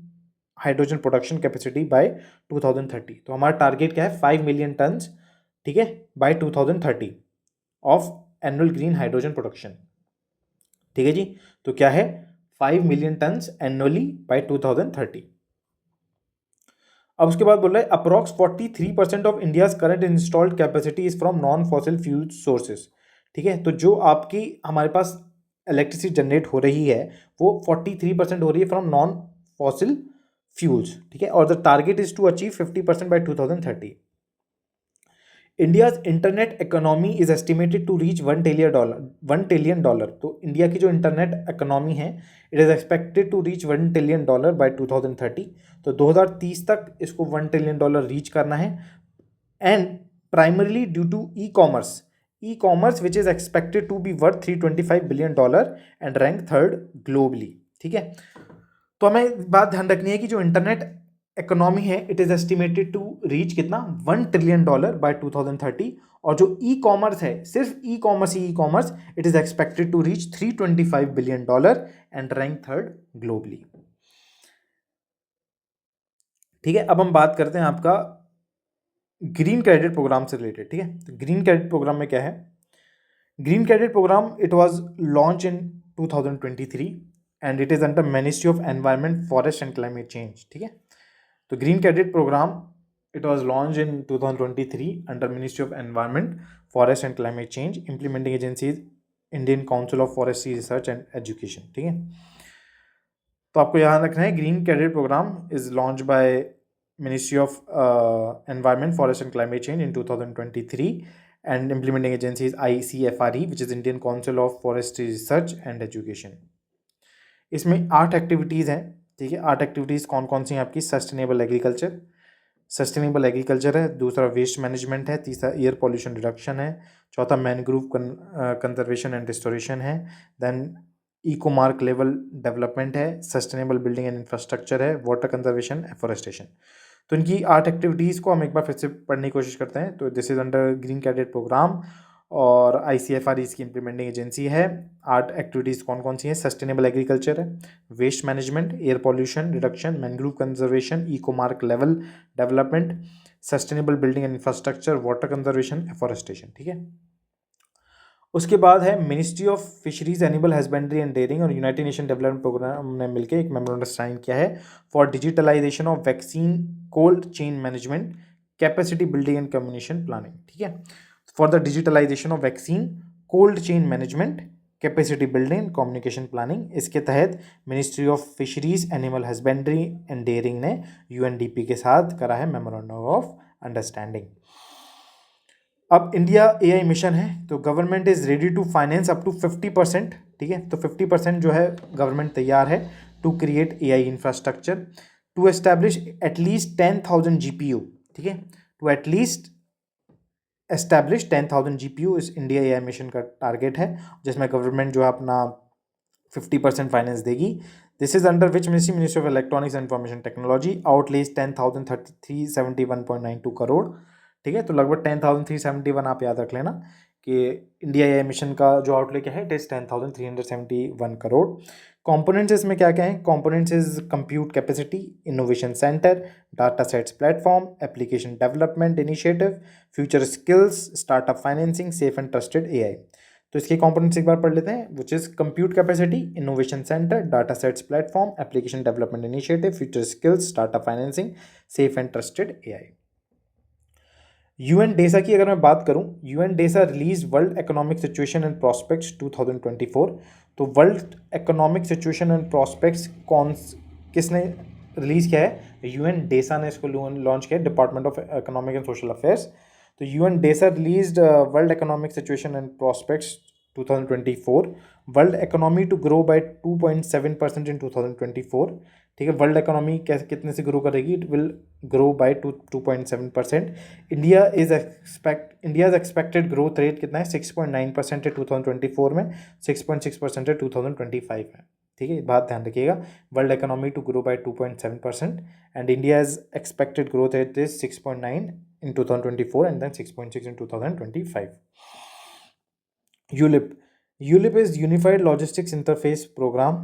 hydrogen production capacity by 2030। तो हमारा टारगेट क्या है? 5 मिलियन टन्स, ठीक है, by 2030 of annual green hydrogen production. ठीक है जी, तो क्या है? 5 मिलियन टन्स एनुअली बाय 2030। अब उसके बाद बोल रहा है approx 43% of India's current installed capacity is from non fossil fuel sources. ठीक है, तो जो आपकी हमारे पास इलेक्ट्रिसिटी जनरेट हो रही है वो 43% हो रही है फ्रॉम नॉन फॉसिल फ्यूल्स। ठीक है, और the target is to achieve 50% by 2030। India's internet economy is estimated to reach $1 trillion. तो इंडिया की जो इंटरनेट इकोनॉमी है it is expected to reach $1 trillion by 2030। तो 2030 तक इसको $1 ट्रिलियन रीच करना है and primarily due to e commerce which is expected to be worth $325 billion and rank 3rd globally. ठीक है, तो हमें बात ध्यान रखनी है कि जो इंटरनेट इकोनॉमी है it is estimated to reach कितना? $1 ट्रिलियन बाय 2030। और जो ई कॉमर्स है, सिर्फ e commerce it is expected to reach $325 billion and rank 3rd globally. ठीक है, अब हम बात करते हैं आपका ग्रीन क्रेडिट प्रोग्राम से रिलेटेड। ठीक है, तो ग्रीन क्रेडिट प्रोग्राम में क्या है? Green credit programme it was launch in 2023 and it is under ministry of environment, forest and climate change. ठीक है, तो green credit programme it was launched in 2023 under Ministry of Environment, Forest and Climate Change. Implementing agency is Indian Council of Forestry Research and Education. ठीक है, तो आपको याद रखना है green credit programme is launch by ministry of environment, forest and climate change in 2023 and implementing agency is ICFRE which is Indian council of forestry research and education. इसमें 8 activities हैं। ठीक है, 8 एक्टिविटीज़ कौन कौन सी हैं आपकी? सस्टेनेबल एग्रीकल्चर है, दूसरा वेस्ट मैनेजमेंट है, तीसरा एयर पॉल्यूशन रिडक्शन है, चौथा मैनग्रोव कंजर्वेशन एंड रिस्टोरेशन है, then eco mark level development है, सस्टेनेबल बिल्डिंग एंड इंफ्रास्ट्रक्चर है, वाटर कंजर्वेशन, एफोरेस्टेशन। तो इनकी 8 एक्टिविटीज़ को हम एक बार फिर से पढ़ने की कोशिश करते हैं। तो this is under green cadet programme और ICFRE इसकी इम्प्लीमेंटिंग एजेंसी है। 8 एक्टिविटीज़ कौन कौन सी हैं? सस्टेनेबल एग्रीकल्चर है, waste management, air pollution reduction, mangrove conservation, eco mark level development, sustainable building and infrastructure, water conservation, afforestation. ठीक है, उसके बाद है ministry of fisheries, animal husbandry and dairying और यूनाइटेड नेशन डेवलपमेंट प्रोग्राम ने मिलकर एक मेमोरेंडम साइन किया है for digitalisation of vaccine cold chain management, capacity building and communication planning. ठीक है, for the digitalisation of vaccine cold chain management, capacity building, communication planning. इसके तहत ministry of fisheries, animal husbandry and dairying ने UNDP के साथ करा है memorandum of understanding. अब इंडिया AI मिशन है, तो government is ready to finance up to 50%। ठीक है, तो 50% जो है गवर्नमेंट तैयार है to create AI infrastructure to establish at least 10,000 GPU। ठीक है, टू एटलीस्ट एस्टैब्लिश 10,000 GPU इस इंडिया AI मिशन का टारगेट है, जिसमें गवर्नमेंट जो है अपना 50% फाइनेंस देगी। This is under which ministry of electronics and information technology outlay 10,371.92 crore. ठीक है, तो लगभग 10,371 आप याद रख लेना कि इंडिया एआई मिशन का जो आउटले क्या है, इट इज़ 10,371 करोड़। कंपोनेंट्स इसमें क्या क्या हैं? Components is compute capacity, innovation centre, data sets platform, application development initiative, future skills, startup financing, safe and trusted AI. तो इसके कंपोनेंट्स एक बार पढ़ लेते हैं, which is compute capacity, innovation centre, data sets platform, application development initiative, future skills, startup financing, safe and trusted AI. UN DESA की अगर मैं बात करूं, UN DESA release world economic situation and prospects 2024। तो world economic situation and prospects किसने release किया है? UN DESA ने इसको लॉन्च किया, department of economic and social affairs. तो UN DESA released world economic situation and prospects 2024, world economy to grow by 2.7% in 2024। ठीक है, वर्ल्ड इकोनॉमी कैसे कितने से ग्रो करेगी? It will grow by 2.7%। India is expected growth rate कितना है? 6.9% है 2024 में, 6.6% है 2025 में। ठीक है, बात ध्यान रखिएगा, world economy to grow by 2.7% and India is expected growth rate is 6.9 in 2024 and then 6.6 in 2025. ULIP is Unified Logistics Interface Program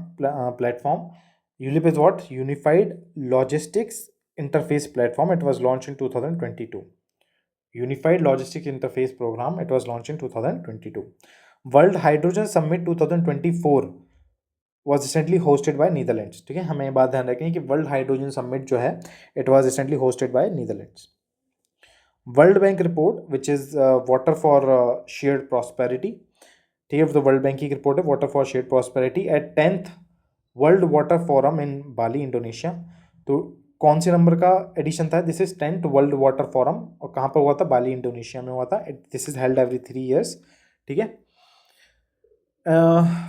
platform. ULIP is what? Unified Logistics Interface Platform. It was launched in 2022. Unified Logistics Interface Program. It was launched in 2022. World Hydrogen Summit 2024 was recently hosted by Netherlands. ठीक है, हमें ये बात ध्यान रखें कि world hydrogen summit जो है, it was recently hosted by Netherlands. World bank report which is water for shared prosperity. ठीक है, तो वर्ल्ड बैंक की रिपोर्ट है, water for shared prosperity at 10th world water forum in Bali, Indonesia. तो कौन से नंबर का एडिशन था? This is 10th world water forum, और कहाँ पर हुआ था? बाली, इंडोनेशिया में हुआ था। This is held every 3 years। ठीक है,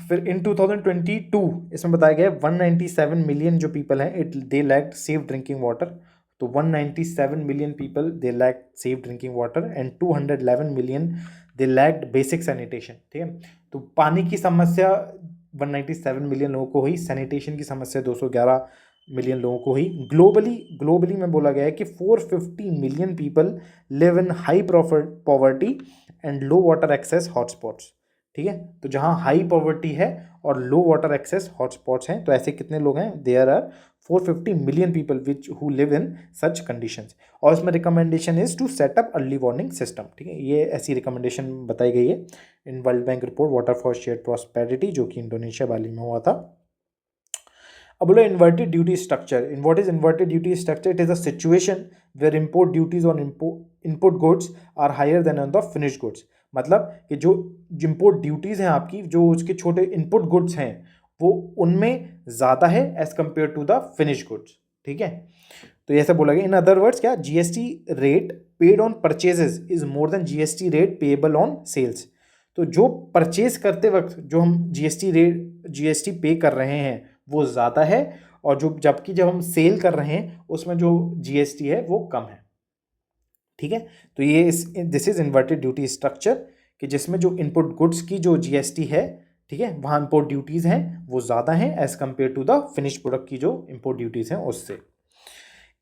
फिर इन 2022 इसमें बताया गया 197 मिलियन जो पीपल हैं, it they lacked safe drinking water. तो 197 million people they lack safe drinking water and 211 million they lacked basic sanitation. ठीक है, तो पानी की समस्या 197 मिलियन लोगों को हुई, सैनिटेशन की समस्या 211 मिलियन लोगों को हुई। ग्लोबली में बोला गया है कि 450 million people live in high poverty and low water access hotspots. ठीक है, तो जहाँ हाई पॉवर्टी है और लो वाटर एक्सेस हॉटस्पॉट्स हैं, तो ऐसे कितने लोग हैं? There are 450 million people which who live in such conditions. और इसमें recommendation is to set up early warning system. ठीक है, ये ऐसी रिकमेंडेशन बताई गई है in world bank report water for shared prosperity, जो कि इंडोनेशिया बाली में हुआ था। अब बोलो inverted duty structure. In what is inverted duty structure? It is a situation where import duties on input goods are higher than on the finish goods. मतलब कि जो इम्पोर्ट ड्यूटीज़ हैं आपकी, जो उसके छोटे इनपुट गुड्स हैं, वो उनमें ज़्यादा है as compare to the finish goods. ठीक है, तो ऐसा बोला गया। इन अदर वर्ड्स क्या? GST rate paid on purchases is more than GST rate payable on sales. तो जो परचेज करते वक्त जो हम जीएसटी पे कर रहे हैं वो ज़्यादा है, और जबकि जब हम सेल कर रहे हैं उसमें जो जीएसटी है वो कम है। ठीक है, तो ये this is inverted duty structure, कि जिसमें जो इनपुट गुड्स की जो जीएसटी है, ठीक है, वहाँ इम्पोर्ट ड्यूटीज़ हैं वो ज़्यादा हैं as compare to the finish product की जो इम्पोर्ट ड्यूटीज़ हैं उससे।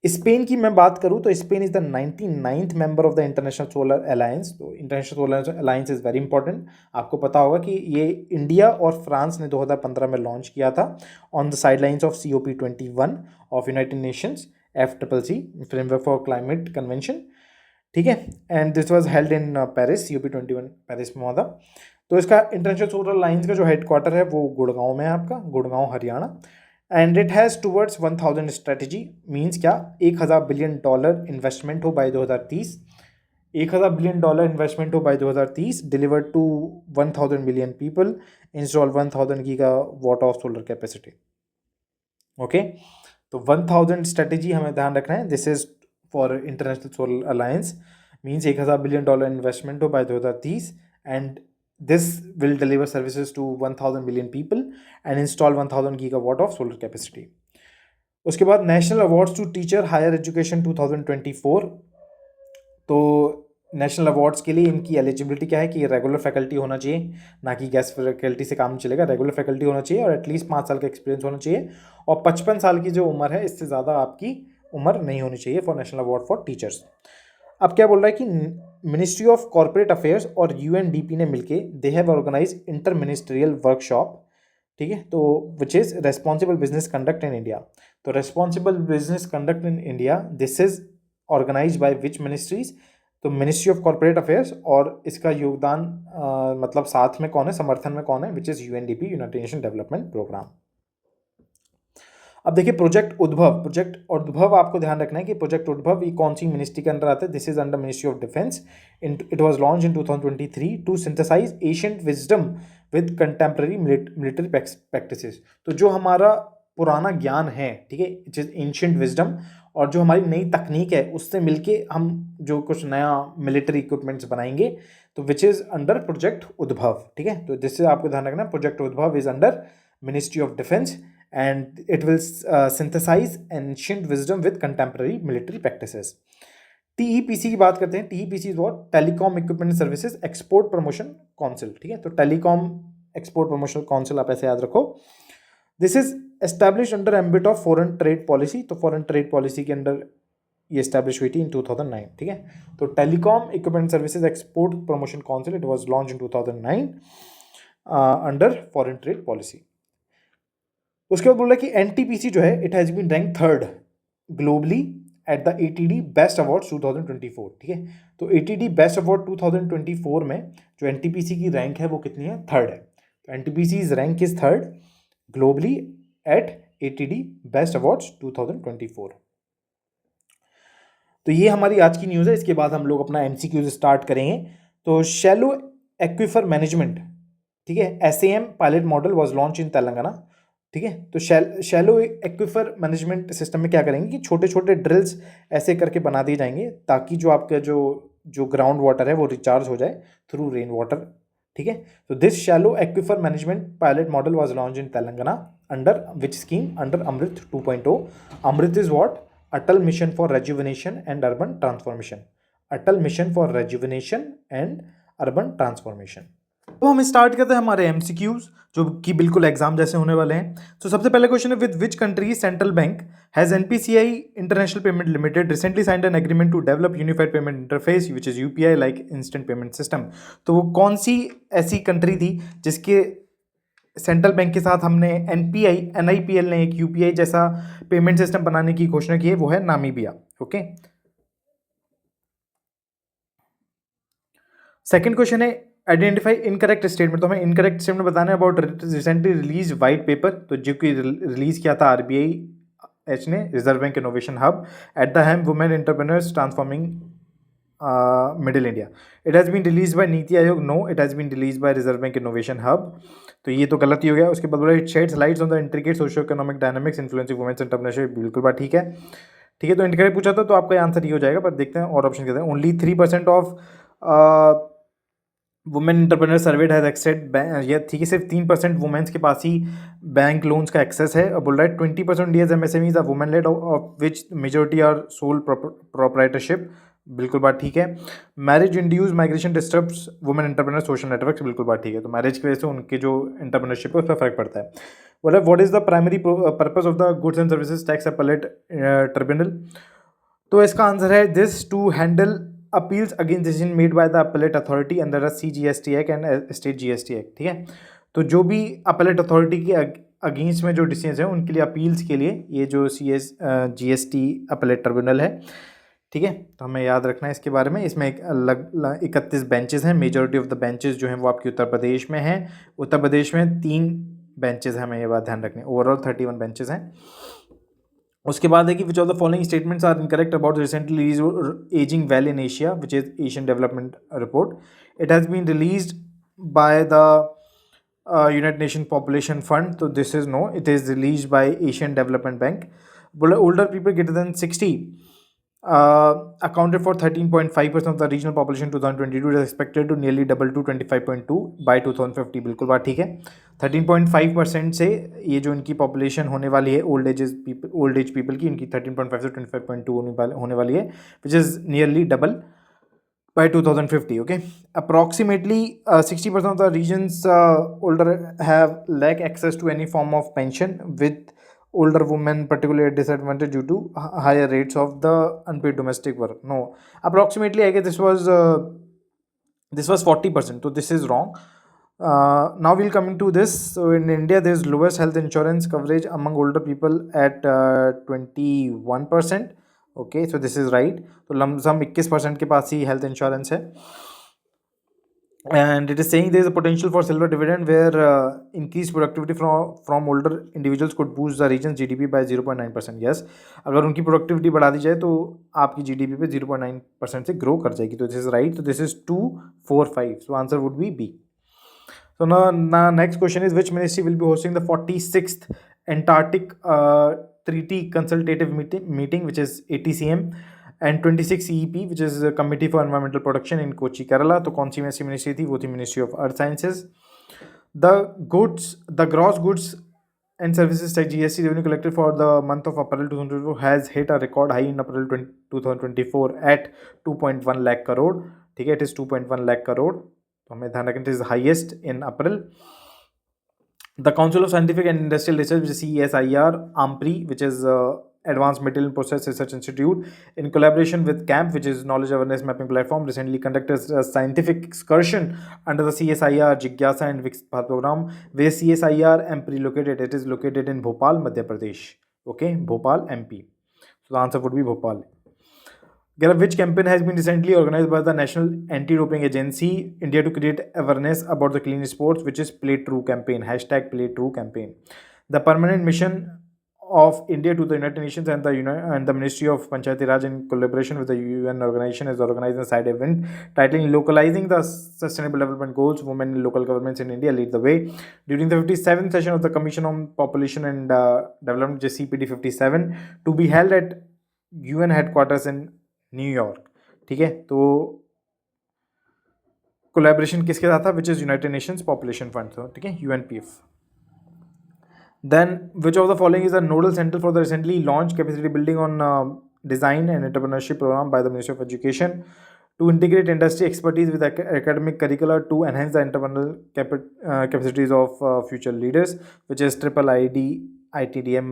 स्पेन की मैं बात करूँ तो Spain is the 99th member of the international solar alliance. तो international solar alliance is very important. आपको पता होगा कि ये इंडिया और फ्रांस ने 2015 में लॉन्च किया था on the sidelines of COP21 of United Nations FCCC framework for climate convention. ठीक है, and this was held in Paris, COP21 Paris में हुआ था। तो इसका इंटरनेशनल सोलर अलायंस का जो हेडक्वार्टर है वो गुड़गांव में है, आपका Gurgaon Haryana. And it has towards 1000 strategy, means क्या? 1000 बिलियन डॉलर इन्वेस्टमेंट हो बाय 2030, 1000 बिलियन डॉलर इन्वेस्टमेंट हो by 2030, deliver to 1000 million people, install 1000 gigawatt of solar capacity. Okay, तो 1000 स्ट्रेटजी हमें ध्यान रखना है। This is for international solar alliance, means 1000 billion dollar investment हो by 2030, and this will deliver services to 1000 million people and install 1000 gigawatt of solar capacity. उसके बाद national awards to teacher higher education 2024। तो national awards के लिए इनकी eligibility क्या है कि रेगुलर फैकल्टी होना चाहिए, ना कि गेस्ट फैकल्टी से काम चलेगा। रेगुलर फैकल्टी होना चाहिए और एटलीस्ट 5 साल का एक्सपीरियंस होना चाहिए, और 55 साल की जो उम्र है इससे ज़्यादा आपकी उम्र नहीं होनी चाहिए for national award for teachers. अब क्या बोल रहा है कि मिनिस्ट्री ऑफ कॉर्पोरेट अफेयर्स और यूएनडीपी ने मिलके they have organise inter ministerial workshop, ठीक है, तो which is responsible business conduct in India. तो responsible business conduct in India this is organise by which ministries, तो मिनिस्ट्री ऑफ कॉर्पोरेट अफेयर्स, और इसका योगदान मतलब साथ में कौन है, समर्थन में कौन है, which is UNDP, united nation development programme. अब देखिए प्रोजेक्ट उद्भव आपको ध्यान रखना है कि प्रोजेक्ट उद्भव ये कौन सी मिनिस्ट्री के अंदर आता है। This is under ministry of defence. It was launch in 2023 to synthesise ancient wisdom with contemporary military practices. तो जो हमारा पुराना ज्ञान है, ठीक है, इट इज एंशियंट विजडम, और जो हमारी नई तकनीक है उससे मिलके हम जो कुछ नया मिलिट्री इक्विपमेंट्स बनाएंगे, तो विच इज अंडर प्रोजेक्ट उद्भव, ठीक है। तो जिससे आपको ध्यान रखना, प्रोजेक्ट उद्भव is under ministry of defence and it will synthesize ancient wisdom with contemporary military practices. TEPC की बात करते हैं। TEPC is what? Telecom equipment services export promotion council, ठीक है। तो टेलीकॉम एक्सपोर्ट प्रमोशन काउंसिल आप ऐसे याद रखो। This is establish under ambit of foreign trade policy. तो फॉरेन ट्रेड पॉलिसी के अंडर ये एस्टैब्लिश हुई थी इन 2009, ठीक है। तो telecom equipment services export promotion council, it was launch in 2009 under foreign trade policy. उसके बाद बोल रहा है कि एनटीपीसी जो है it has been rank third globally at the ATD best awards 2024, ठीक है। तो एटीडी बेस्ट अवार्ड 2024 में जो एनटीपीसी की रैंक है वो कितनी है, थर्ड है। तो NTPC is rank is third globally at ATD best awards 2024। तो ये हमारी आज की न्यूज़ है। इसके बाद हम लोग अपना एमसीक्यूज स्टार्ट करेंगे। तो शैलो एक्विफर मैनेजमेंट, ठीक है, SAM pilot model was launch in Telangana, ठीक है। तो शैलो एक्विफर मैनेजमेंट सिस्टम में क्या करेंगे कि छोटे छोटे ड्रिल्स ऐसे करके बना दिए जाएंगे ताकि जो आपका जो ग्राउंड वाटर है वो रिचार्ज हो जाए थ्रू रेन वाटर, ठीक है। तो this shallow aquifer management pilot model was launch in Telangana under which scheme, under Amrit 2.0। AMRUT is what? Atal mission for rejuvenation and urban transformation. Atal mission for rejuvenation and urban transformation. तो हम start करते हैं हमारे MCQs जो कि बिल्कुल एग्जाम जैसे होने वाले हैं। तो सबसे पहले क्वेश्चन है, with which country central bank has NPCI international payment limited recently signed an agreement to develop unified payment interface which is UPI like instant payment system. तो वो कौन सी ऐसी कंट्री थी जिसके सेंट्रल बैंक के साथ हमने एनआईपीएल ने एक यूपीआई जैसा पेमेंट सिस्टम बनाने की घोषणा की है, वो है नामीबिया, ओके। सेकंड क्वेश्चन है, आइडेंटिफाई इनकरेक्ट स्टेटमेंट। तो हमें इनकरेक्ट स्टेटमेंट बताना है about recently release white paper, तो जो कि रिलीज किया था आरबीआई एच ने, reserve bank innovation hub at the helm women entrepreneurs transforming middle India. It has been release by NITI Aayog, no, it has been release by reserve bank innovation hub. तो ये तो गलत ही हो गया। उसके बाद बोला, it sheds lights on the intricate socio economic dynamics influencing women's entrepreneurship, बिल्कुल बात ठीक है, ठीक है। तो इंडिकेट पूछा था तो आपका आंसर ये हो जाएगा, पर देखते हैं और ऑप्शन कहते हैं। Only 3% of women entrepreneur surveyed has accessed, ये ठीक है, सिर्फ 3% वुमेन्स के पास ही बैंक लोन्स का एक्सेस है। अब बोल रहा है 20% India's MSMEs are women led of which majority are sole proprietorship, बिल्कुल बात ठीक है। Marriage induced migration disturbs women entrepreneur social network, बिल्कुल बात ठीक है। तो मैरिज की वजह से उनके जो एंटरप्रेन्योरशिप है उस पर फर्क पड़ता है। बोला, what is the primary purpose of the goods and services tax appellate tribunal. तो इसका आंसर है this to handle appeals against decision made by the appellate authority under the CGST act and state GST act, ठीक है। तो जो भी appellate authority के against में जो डिसीजन है उनके लिए अपील्स के लिए ये जो GST अपीलेट ट्रिब्यूनल है, ठीक है। तो हमें याद रखना है इसके बारे में। इसमें एक अलग 31 बेंचेस हैं। मेजॉरिटी ऑफ द बेंचेस जो हैं वो आपके उत्तर प्रदेश में हैं। उत्तर प्रदेश में 3 बेंचेस हैं, हमें ये बात ध्यान रखनी है। ओवरऑल 31 बेंचेस हैं। उसके बाद है कि which of the following statements are incorrect about recently release ageing well in Asia which is Asian development report. It has been released by the united nation population fund, तो this is no, it is release by Asian development bank. बोला, older people greater than 60 accounted for 13.5% of the regional population 2022 is expected to nearly double to 25.2 by 2050, बिल्कुल बात ठीक है। 13.5% से ये जो इनकी पॉपुलेशन होने वाली है ओल्ड एज पीपल की, इनकी 13.5 से 25.2 होने वाली है, which is nearly double by 2050, okay. Approximately 60% of the regions older have lack access to any form of pension with older women particularly at disadvantage due to higher rates of the unpaid domestic work? No, approximately I guess this was 40%, so this is wrong. Now we'll come into this. So in India, there's lowest health insurance coverage among older people at 21%. Okay, so this is right. तो lump sum 21% के पास ही health insurance है. And it is saying there is a potential for silver dividend where increased productivity from older individuals could boost the region's GDP by 0.9%. Yes, अगर उनकी productivity बढ़ा दी जाए तो आपकी जीडीपी पे 0.9% से ग्रो कर जाएगी. तो दिस इज राइट. तो this is 2, 4, 5. So answer would be B. So now next question is, which ministry will be hosting the 46th Antarctic Treaty Consultative meeting, which is ATCM, and 26 EEP, which is a Committee for Environmental Protection in Kochi, Kerala. तो कौन सी ऐसी ministry थी? वो थी ministry of earth sciences. The gross goods and services tax GST revenue collected for the month of April 2024 has hit a record high in April 2024 at 2.1 lakh crore. ठीक है, it is 2.1 lakh crore. तो हमें ध्यान रखना, it is highest in April. The Council of Scientific and Industrial Research, which is CSIR, AMPRI, which is Advanced Material Process Research Institute, in collaboration with CAMP, which is Knowledge Awareness Mapping Platform, recently conducted a scientific excursion under the CSIR Jigyasa and Viksit Bharat program. Where CSIR AMPRI located? It is located in Bhopal, Madhya Pradesh. Okay, Bhopal, MP. So the answer would be Bhopal. Which campaign has been recently organized by the National Anti-Doping Agency India to create awareness about the clean sports, which is Play True campaign, hashtag Play True campaign. The permanent mission of India to the United Nations and the Ministry of Panchayati Raj in collaboration with the UN organization is organizing a side event titling Localizing the Sustainable Development Goals, Women in Local Governments in India Lead the Way. During the 57th session of the Commission on Population and Development, CPD 57, to be held at UN headquarters in New York. ठीक है, तो collaboration किसके साथ था? Which is united nations population fund. ठीक है, UNPF. Then which of the following is a nodal centre for the recently launch capacity building on design and entrepreneurship programme by the ministry of education to integrate industry expertise with academic curricula to enhance the entrepreneurial capacities of future leaders, which is IITDM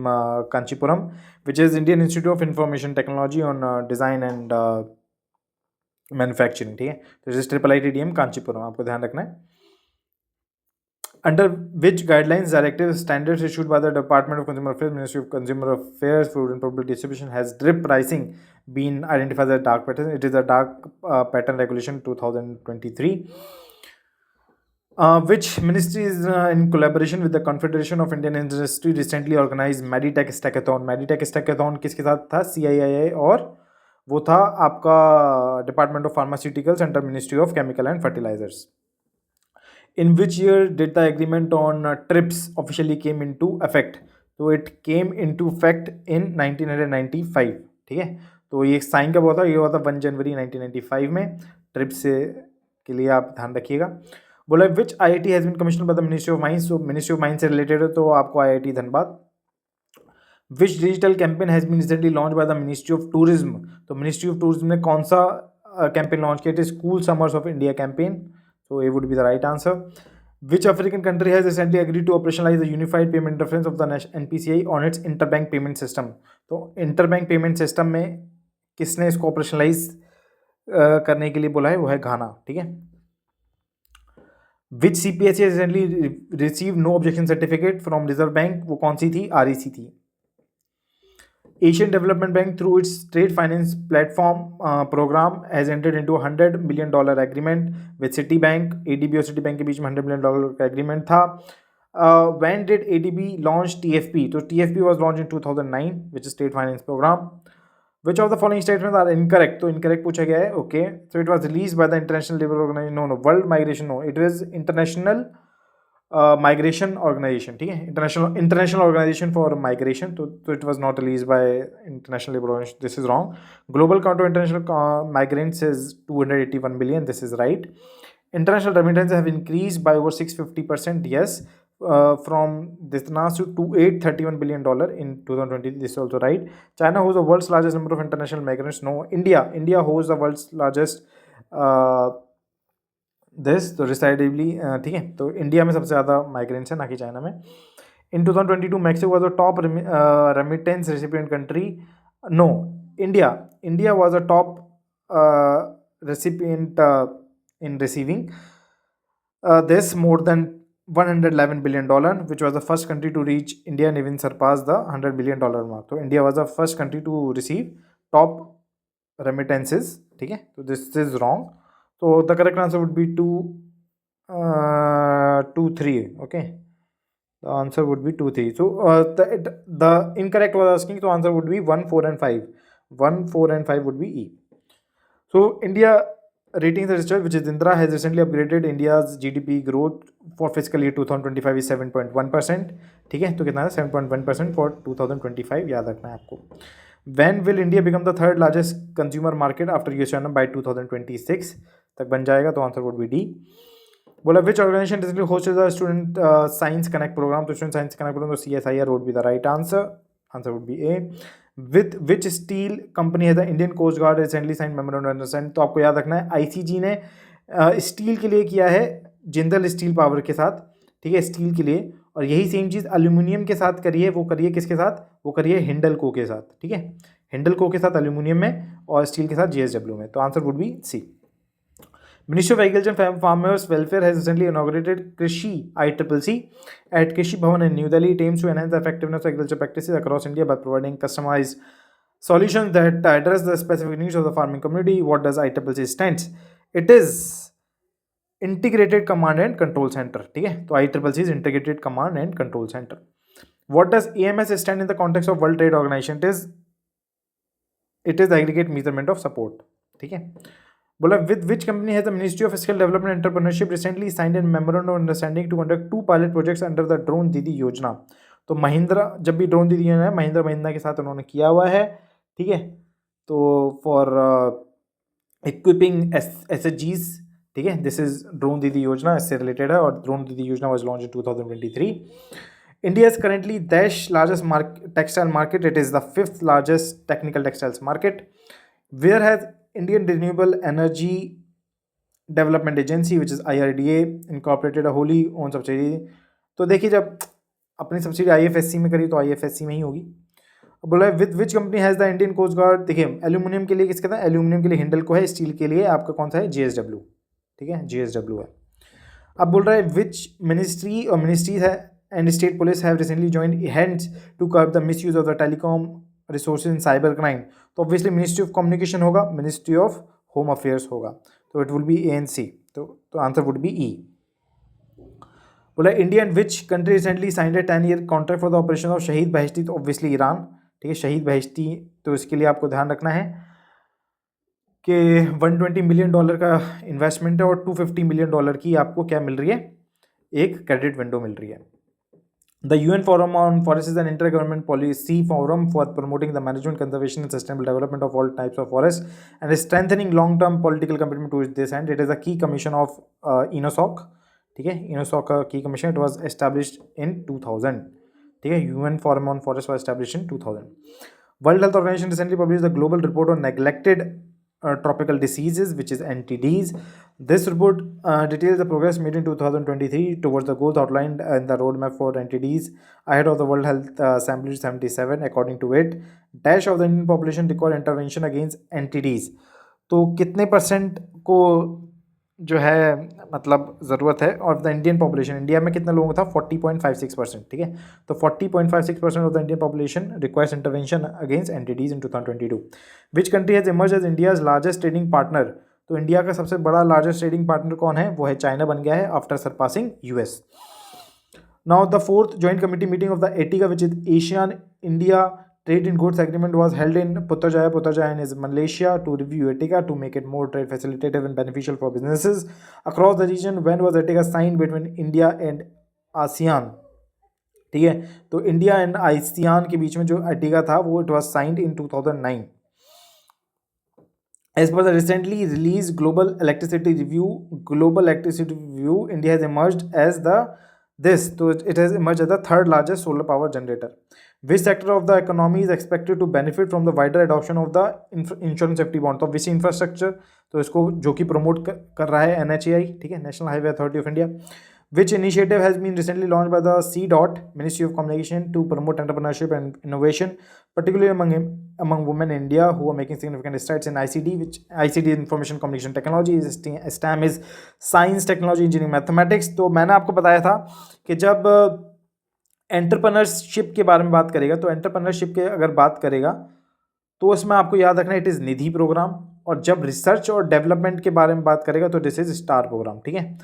Kanchipuram, which is Indian Institute of Information Technology on Design and Manufacturing. ठीक है, तो this is IITDM Kanchipuram, आपको ध्यान रखना है. Under which guidelines, directives, standards issued by the Department of Consumer Affairs, Ministry of Consumer Affairs, Food and Public Distribution has drip pricing been identified as a dark pattern? It is a dark pattern regulation 2023. Which ministry is in collaboration with the Confederation of Indian Industry recently organized Meditech Stackathon? Meditech Stackathon किसके साथ था? CII और वो था आपका Department of Pharmaceuticals under Ministry of Chemical and Fertilizers. In which year did the agreement on TRIPS officially came into effect? तो it came into effect in 1995. ठीक है, तो ये साइन कब हुआ था? ये हुआ था 1 जनवरी 1995 में. ट्रिप्स के लिए आप ध्यान रखिएगा. बोला which IIT has been commissioned by the ministry of mines. तो मिनिस्ट्री ऑफ माइंस से रिलेटेड है, तो आपको IIT Dhanbad. Which digital campaign has been recently launch by the ministry of tourism. तो मिनिस्ट्री ऑफ टूरिज्म ने कौन सा कैंपेन लॉन्च किया? It is cool summers of India campaign. So it would be the right answer. Which African country has recently agreed to operationalize the unified payment interface of the NPCI on its interbank payment system? तो interbank payment system में किसने इसको operationalize करने के लिए बोला है? वो है घाना. ठीक है. Which CPSE has recently received no objection certificate from Reserve Bank? वो कौन सी थी? REC थी. Asian Development Bank through its trade finance platform program has entered into $100 million agreement with Citibank. ADB और Citibank के बीच में $100 million का agreement था. When did ADB launch TFP? तो TFP was launched in 2009, which is trade finance program. Which of the following statements are incorrect? तो incorrect पूछा गया है. Okay, so it was released by the International Labour Organization. No, World Migration. No, it was International Migration Organization. ठीक है, International Organization for Migration. तो it was not released by International Labour Organization. This is wrong. Global count of international migrants is 281 billion. This is right. International remittances have increased by over 650%. Yes, from this to $831 billion in 2020. This is also right. China holds the world's largest number of international migrants. No, India holds the world's largest तो रिसाइडेबली. ठीक है, तो India में सबसे ज़्यादा migrants है, ना कि चाइना में. In 2022, Mexico was a top remittance recipient country. No, India was a top recipient in receiving this more than $111 billion, which was the first country to reach. India and even surpassed the $100 billion mark. So India was the first country to receive top remittances. ठीक है, तो this is wrong. So the correct answer would be 2 3. Okay, the answer would be 2 3. So the incorrect was asking, so answer would be 1 4 and 5. 1 4 and 5 would be E. So India Ratings Research, which is INDRA, has recently upgraded India's GDP growth for fiscal year 2025 is 7.1%. ठीक है, तो कितना है 7.1% for 2025, याद रखना है आपको. When will India become the third largest consumer market after US China by 2026 तक बन जाएगा, तो आंसर वुड बी डी. बोला which organization recently hosted the student science connect program, तो student science connect program तो CSIR would be the right answer. Answer would be A. With which steel company has the Indian Coast Guard recently signed memorandum of understanding, तो आपको याद रखना है ICG ने steel के लिए किया है जिंदल स्टील पावर के साथ. ठीक है, स्टील के लिए. और यही सेम चीज़ एल्यूमिनियम के साथ करिए, वो करिए किसके साथ, वो करिए हिंडलको के साथ. ठीक है, हिंडलको के साथ एल्यूमिनियम में और स्टील के साथ JSW में, तो answer would be C. Ministry of Agriculture and Farmers Welfare has recently inaugurated Krishi ICCC at Krishi Bhavan in New Delhi. It aims to enhance the effectiveness of agriculture practices across India by providing customized solutions that address the specific needs of the farming community. What does ICCC stands? It is Integrated Command and Control Center. ठीक है, तो ICCC is Integrated Command and Control Center. What does AMS stand in the context of World Trade Organization? It is the aggregate measurement of support. ठीक है, बोला with which company has the Ministry of Fiscal Development and Entrepreneurship recently signed a memorandum of understanding to conduct 2 pilot projects under the drone Didi योजना. तो महिंद्रा, जब भी drone Didi योजना है महिंद्रा के साथ उन्होंने किया हुआ है. ठीक है, तो फॉर इक्विपिंग SHGs. ठीक है, दिस इज ड्रोन दीदी योजना, इससे रिलेटेड है. और drone Didi Yojana was launch in 2023. India is currently Dash largest textile market. It is the 5th largest technical textiles market. Where has Indian Renewable Energy Development Agency, which is IRDA, incorporated a wholly owned subsidiary. तो देखिए, जब अपनी subsidy IFSC में करी तो IFSC में ही होगी. अब बोला है with which company has the Indian coast guard. देखिए, एल्यूमिनियम के लिए किसका था, एल्यूमिनियम के लिए हिंडलको है, स्टील के लिए आपका कौन सा है, JSW. ठीक है, JSW है. अब बोल रहा है विच मिनिस्ट्री और मिनिस्ट्रीज है and state police have recently joined hands to curb the misuse of the telecom resources in cyber crime. तो ऑब्वियसली मिनिस्ट्री ऑफ कम्युनिकेशन होगा, मिनिस्ट्री ऑफ होम अफेयर्स होगा, तो इट विल बी ANC. तो answer would be E. बोला India and which country recently signed a 10-year contract for the operation of Shahid Beheshti. तो obviously Iran. ठीक है, शहीद Beheshti, तो इसके लिए आपको ध्यान रखना है कि $120 मिलियन का इन्वेस्टमेंट है और $250 मिलियन की आपको क्या मिल रही है, एक क्रेडिट विंडो मिल रही है. The UN Forum on Forests is an intergovernmental policy forum for promoting the management, conservation and sustainable development of all types of forests and is strengthening long-term political commitment to this end. It is a key commission of INOSOC. ठीक है, INOSOC का key commission. It was established in 2000. ठीक है, UN Forum on Forests was established in 2000. World Health Organization recently published a global report on neglected tropical diseases, which is NTDs. This report details the progress made in 2023 towards the goals outlined in the roadmap for NTDs ahead of the World Health Assembly 77. According to it, dash of the Indian population require intervention against NTDs. तो कितने percent को जो है मतलब ज़रूरत है, और the Indian population, India में कितने लोगों का था, 40.56%. ठीक है, तो 40.56% of the Indian population requires intervention against NTDs in 2022. Which country has emerge as India's largest trading partner. तो इंडिया का सबसे बड़ा लार्जेस्ट ट्रेडिंग पार्टनर कौन है, वो है चाइना बन गया है after surpassing US. Now the 4th joint committee meeting of the ATICA, which is Asian India Trade in Goods Agreement, was held in Putrajaya in Malaysia to review ATICA to make it more trade facilitative and beneficial for businesses across the region. When was ATICA signed between India and ASEAN? ठीक है, तो India and ASEAN के बीच में जो ATICA था वो it was signed in 2009. As per the recently released Global Electricity Review, India has emerged as it has emerged as the 3rd largest solar power generator. Which sector of the economy is expected to benefit from the wider adoption of the insurance safety bond? तो विच infrastructure, तो इसको जो कि promote कर रहा है NHAI. ठीक है, national highway authority of India. Which initiative has been recently launched by the C-DOT Ministry of Communication to promote entrepreneurship and innovation, particularly among women in India who are making significant strides in ICT, which ICT Information Communication Technology is STEM is Science, Technology, Engineering, Mathematics. तो मैंने आपको बताया था कि जब entrepreneurship के बारे में बात करेगा तो एंटरप्रेन्योरशिप के अगर बात करेगा तो उसमें आपको याद रखना इट इज़ निधि प्रोग्राम, और जब रिसर्च और डेवलपमेंट के बारे में बात करेगा तो दिस इज स्टार प्रोग्राम। ठीक है,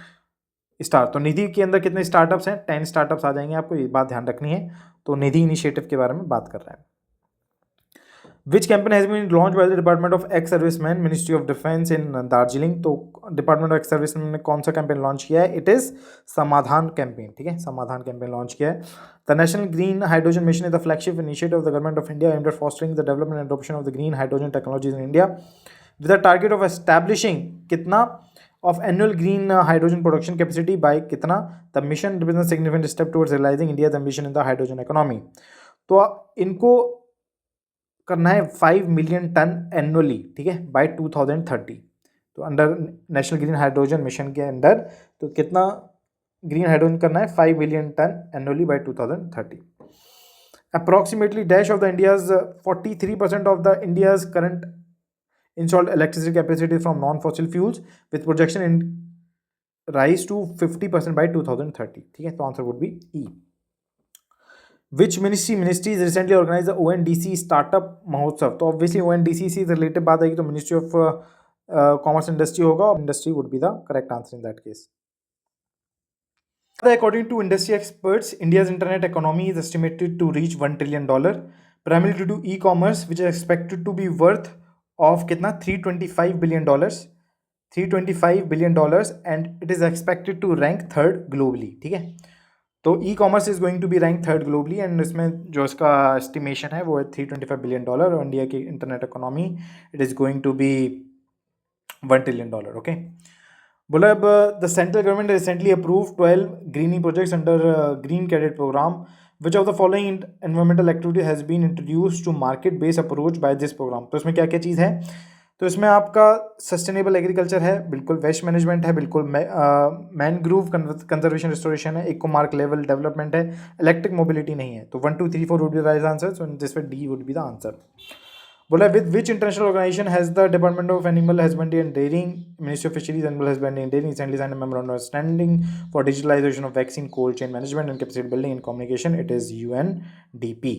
स्टार। तो निधि के अंदर कितने स्टार्टअप्स हैं? 10 स्टार्टअप्स आ जाएंगे, आपको ये बात ध्यान रखनी है। तो निधि इनिशिएटिव के बारे में बात कर रहे हैं। Which campaign has been launch by the department of ex serviceman ministry of defence in Darjeeling. तो डिपार्टमेंट ऑफ एक्स सर्विसमैन ने कौन सा कैंपेन लॉन्च किया है? इट इज समाधान कैंपेन। ठीक है, समाधान कैंपेन लॉन्च किया है। The national green hydrogen mission is the flagship initiative of the government of India aimed at fostering the development and adoption of the green hydrogen technologies in India with the target of establishing कितना of annual green hydrogen production capacity by कितना। the mission represents a significant step towards realizing India's ambition in the hydrogen economy। तो इनको करना है 5 million tonne annually, ठीक है, by 2030। तो under national green hydrogen mission के अंदर तो कितना ग्रीन हाइड्रोजन करना है? 5 million tonne annually by 2030। Approximately dash of the India's 43% of the India's current installed electricity capacity from non-fossil fuels with projection in rise to 50% by 2030। ठीक है, तो answer would be E. Which ministries recently organized the ONDC startup महोत्सव। तो obviously ONDC से related बात आएगी तो ministry of commerce industry होगा, industry would be the correct answer in that case. According to industry experts, India's internet economy is estimated to reach $1 trillion, primarily due to e-commerce, which is expected to be worth of कितना? $325 billion, $325 billion, and it is expected to rank third globally। ठीक है, तो e commerce is going to be rank third globally, and इसमें जो इसका estimation है वो है $325 बिलियन, और इंडिया की internet economy it is going to be $1 trillion. Okay, बोला अब the central government recently approve 12 greening projects under green credit programme. Which of the following environmental activity has been introduce to market based approach by this programme. तो इसमें क्या क्या चीज़ है? तो इसमें आपका सस्टेनेबल एग्रीकल्चर है, बिल्कुल, वेस्ट मैनेजमेंट है, बिल्कुल, मैनग्रूव कंजर्वेशन रिस्टोरेशन है, इको मार्क लेवल डेवलपमेंट है, इलेक्ट्रिक मोबिलिटी नहीं है। तो 1 2 3 4 would be the right answer, so this way D would be the answer. बोला with which international organisation has the department of animal husbandry and dairying ministry of fisheries animal husbandry and dairying recently signed a memorandum of understanding for digitalisation of vaccine cold chain management and capacity building in communication. It is UNDP।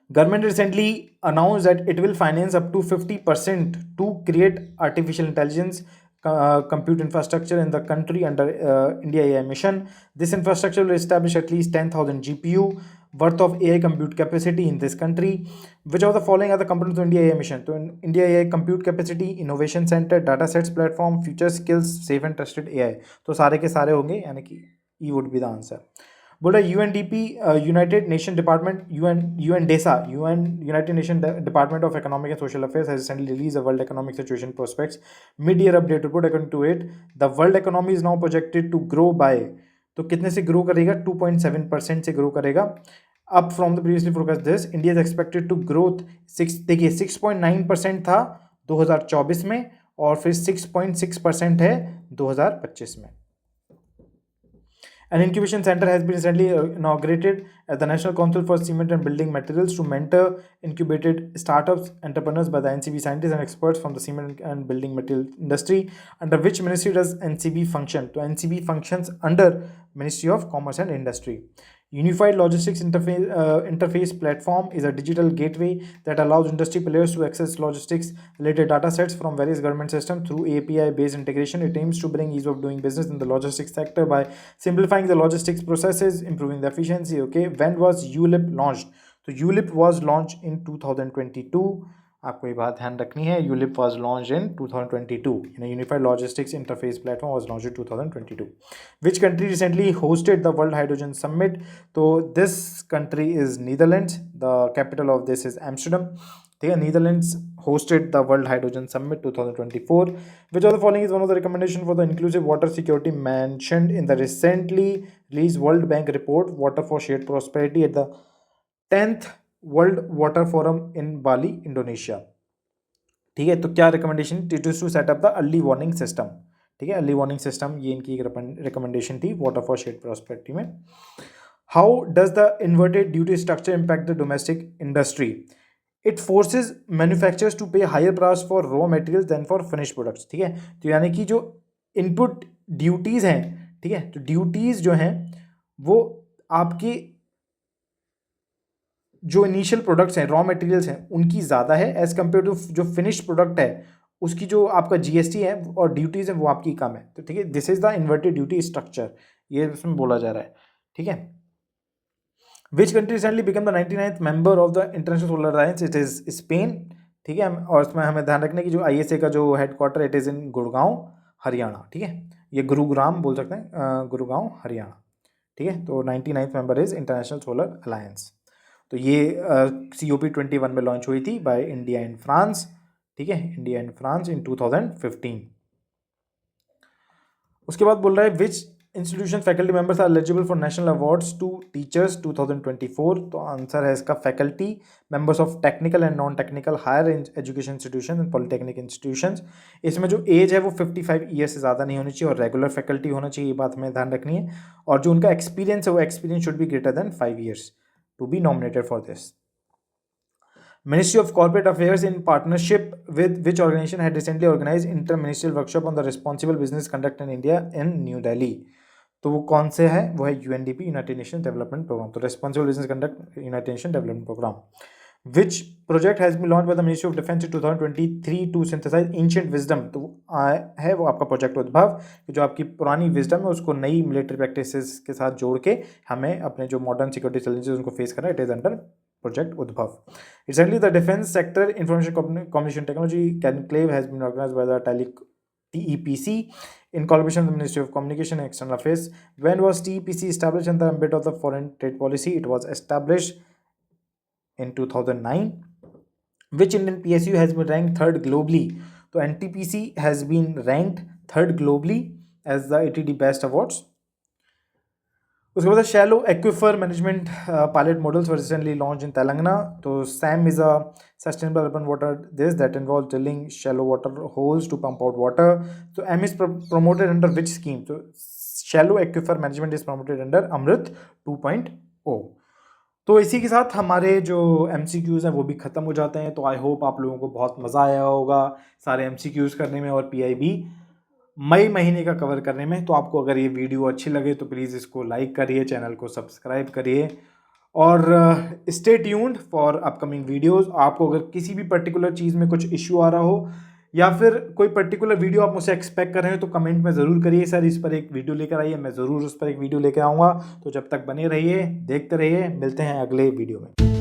Government recently announced that it will finance up to 50% to create artificial intelligence compute infrastructure in the country under India AI mission. This infrastructure will establish at least 10,000 GPU worth of AI compute capacity in this country. Which of the following are the components of India AI mission? So in India AI compute capacity, innovation center, data sets platform, future skills, safe and trusted AI। तो सारे के सारे होंगे, यानी कि E would be the answer। बोला UNDP united nation department UNDESA united nation department of economic and social affairs has recently release a world economic situation prospects mid year update report. According to it the world economy is now projected to grow by, तो कितने से grow करेगा? 2.7% से grow करेगा, up from the previously forecast this. India is expected to growth 6, देखिए 6.9% था 2024 में, और फिर 6.6% है 2025 में। An incubation center has been recently inaugurated at the National Council for Cement and Building Materials to mentor incubated startups, entrepreneurs by the NCB scientists and experts from the cement and building material industry. Under which ministry does NCB function? So NCB functions under Ministry of Commerce and Industry. Unified Logistics Interface Platform is a digital gateway that allows industry players to access logistics related data sets from various government systems through API-based integration. It aims to bring ease of doing business in the logistics sector by simplifying the logistics processes, improving the efficiency. Okay, when was ULIP launched? So ULIP was launched in 2022। आपको ये बात ध्यान रखनी है, ULIP was launched in 2022। Unified Logistics Interface Platform was launched in 2022। Which country recently hosted the World Hydrogen Summit? तो this country is Netherlands। The capital of this is Amsterdam। ठीक है, Netherlands hosted the World Hydrogen Summit 2024। Which of the following is one of the recommendation for the inclusive water security mentioned in the recently released World Bank report Water for Shared Prosperity at the 10th world water forum in Bali, Indonesia. ठीक है, तो क्या recommendation? To set up the early warning system. ठीक है, early warning system, ये इनकी एक recommendation थी वाटर फॉर शेड प्रॉस्पेरिटी में। How does the inverted duty structure impact the domestic industry? It forces manufacturers to pay higher price for raw material than for finish products. ठीक है, तो यानी कि जो इनपुट ड्यूटीज़ हैं, ठीक है, तो ड्यूटीज़ जो हैं वो आपकी जो इनिशियल प्रोडक्ट्स हैं, रॉ मटेरियल्स हैं, उनकी ज़्यादा है एज़ कम्पेयर टू जो फिनिश प्रोडक्ट है, उसकी जो आपका जीएसटी है और ड्यूटीज़ हैं वो आपकी कम है। तो ठीक है, this is the inverted duty structure, ये इसमें बोला जा रहा है। ठीक है, विच country recently become the 99th member of the international solar alliance? It is Spain. ठीक है, और इसमें हमें ध्यान रखना कि जो आईएसए का जो headquarter it is in Gurgaon Haryana. ठीक है, ये गुरुग्राम बोल सकते हैं, गुरुगांव हरियाणा। ठीक है, तो 99th member is international solar alliance. तो ये COP21 में लॉन्च हुई थी बाय इंडिया एंड फ्रांस। ठीक है, इंडिया एंड फ्रांस इन 2015। उसके बाद बोल रहा है which institution faculty members are eligible for national awards to teachers 2024? तो आंसर है इसका faculty members of technical and non technical higher education institution and polytechnic institutions. इसमें जो एज है वो 55 ईयर से ज़्यादा नहीं होनी चाहिए और रेगुलर फैकल्टी होना चाहिए, ये बात हमें ध्यान रखनी है। और जो उनका एक्सपीरियंस है वो experience should be greater than 5 years to be nominated for this. Ministry of Corporate Affairs in partnership with which organization had recently organized inter-ministerial workshop on the responsible business conduct in India in New Delhi? तो वो कौन से है? वो है UNDP, united nation development programme. तो responsible business conduct united nation development programme. Which project has been launch by the ministry of defence in 2023 to synthesise ancient wisdom? तो है वो आपका प्रोजेक्ट उद्भव, जो आपकी पुरानी विजडम है उसको नई मिलिट्री प्रैक्टिसेस के साथ जोड़ के हमें अपने जो मॉडर्न सिक्योरिटी चैलेंजेस उनको फेस करना है। It is under project Udbhav. Recently the defence sector information communication technology conclave has been organised by the TEPC in collaboration with the Ministry of Communication and External Affairs. When was TEPC established in the ambit of the foreign trade policy? It was established in 2009. Which Indian PSU has been ranked third globally? So NTPC has been ranked third globally as the ATD Best Awards. उसके बाद shallow aquifer management pilot models were recently launch in Telangana. तो SAM is a sustainable urban water this that involve drilling shallow water holes to pump out water. तो M is promoted under which scheme? तो shallow aquifer management is promoted under अमृत 2.0। तो इसी के साथ हमारे जो MCQs हैं वो भी ख़त्म हो जाते हैं। तो आई होप आप लोगों को बहुत मज़ा आया होगा सारे MCQs करने में और PIB मई महीने का कवर करने में। तो आपको अगर ये वीडियो अच्छी लगे तो प्लीज़ इसको लाइक करिए, चैनल को सब्सक्राइब करिए और stay tuned for upcoming videos. आपको अगर किसी भी पर्टिकुलर चीज़ में कुछ इश्यू आ रहा हो या फिर कोई पर्टिकुलर वीडियो आप मुझसे एक्सपेक्ट कर रहे हो तो कमेंट में ज़रूर करिए, सर इस पर एक वीडियो लेकर आइए, मैं ज़रूर उस पर एक वीडियो लेकर आऊँगा। तो जब तक बने रहिए, देखते रहिए, मिलते हैं अगले वीडियो में।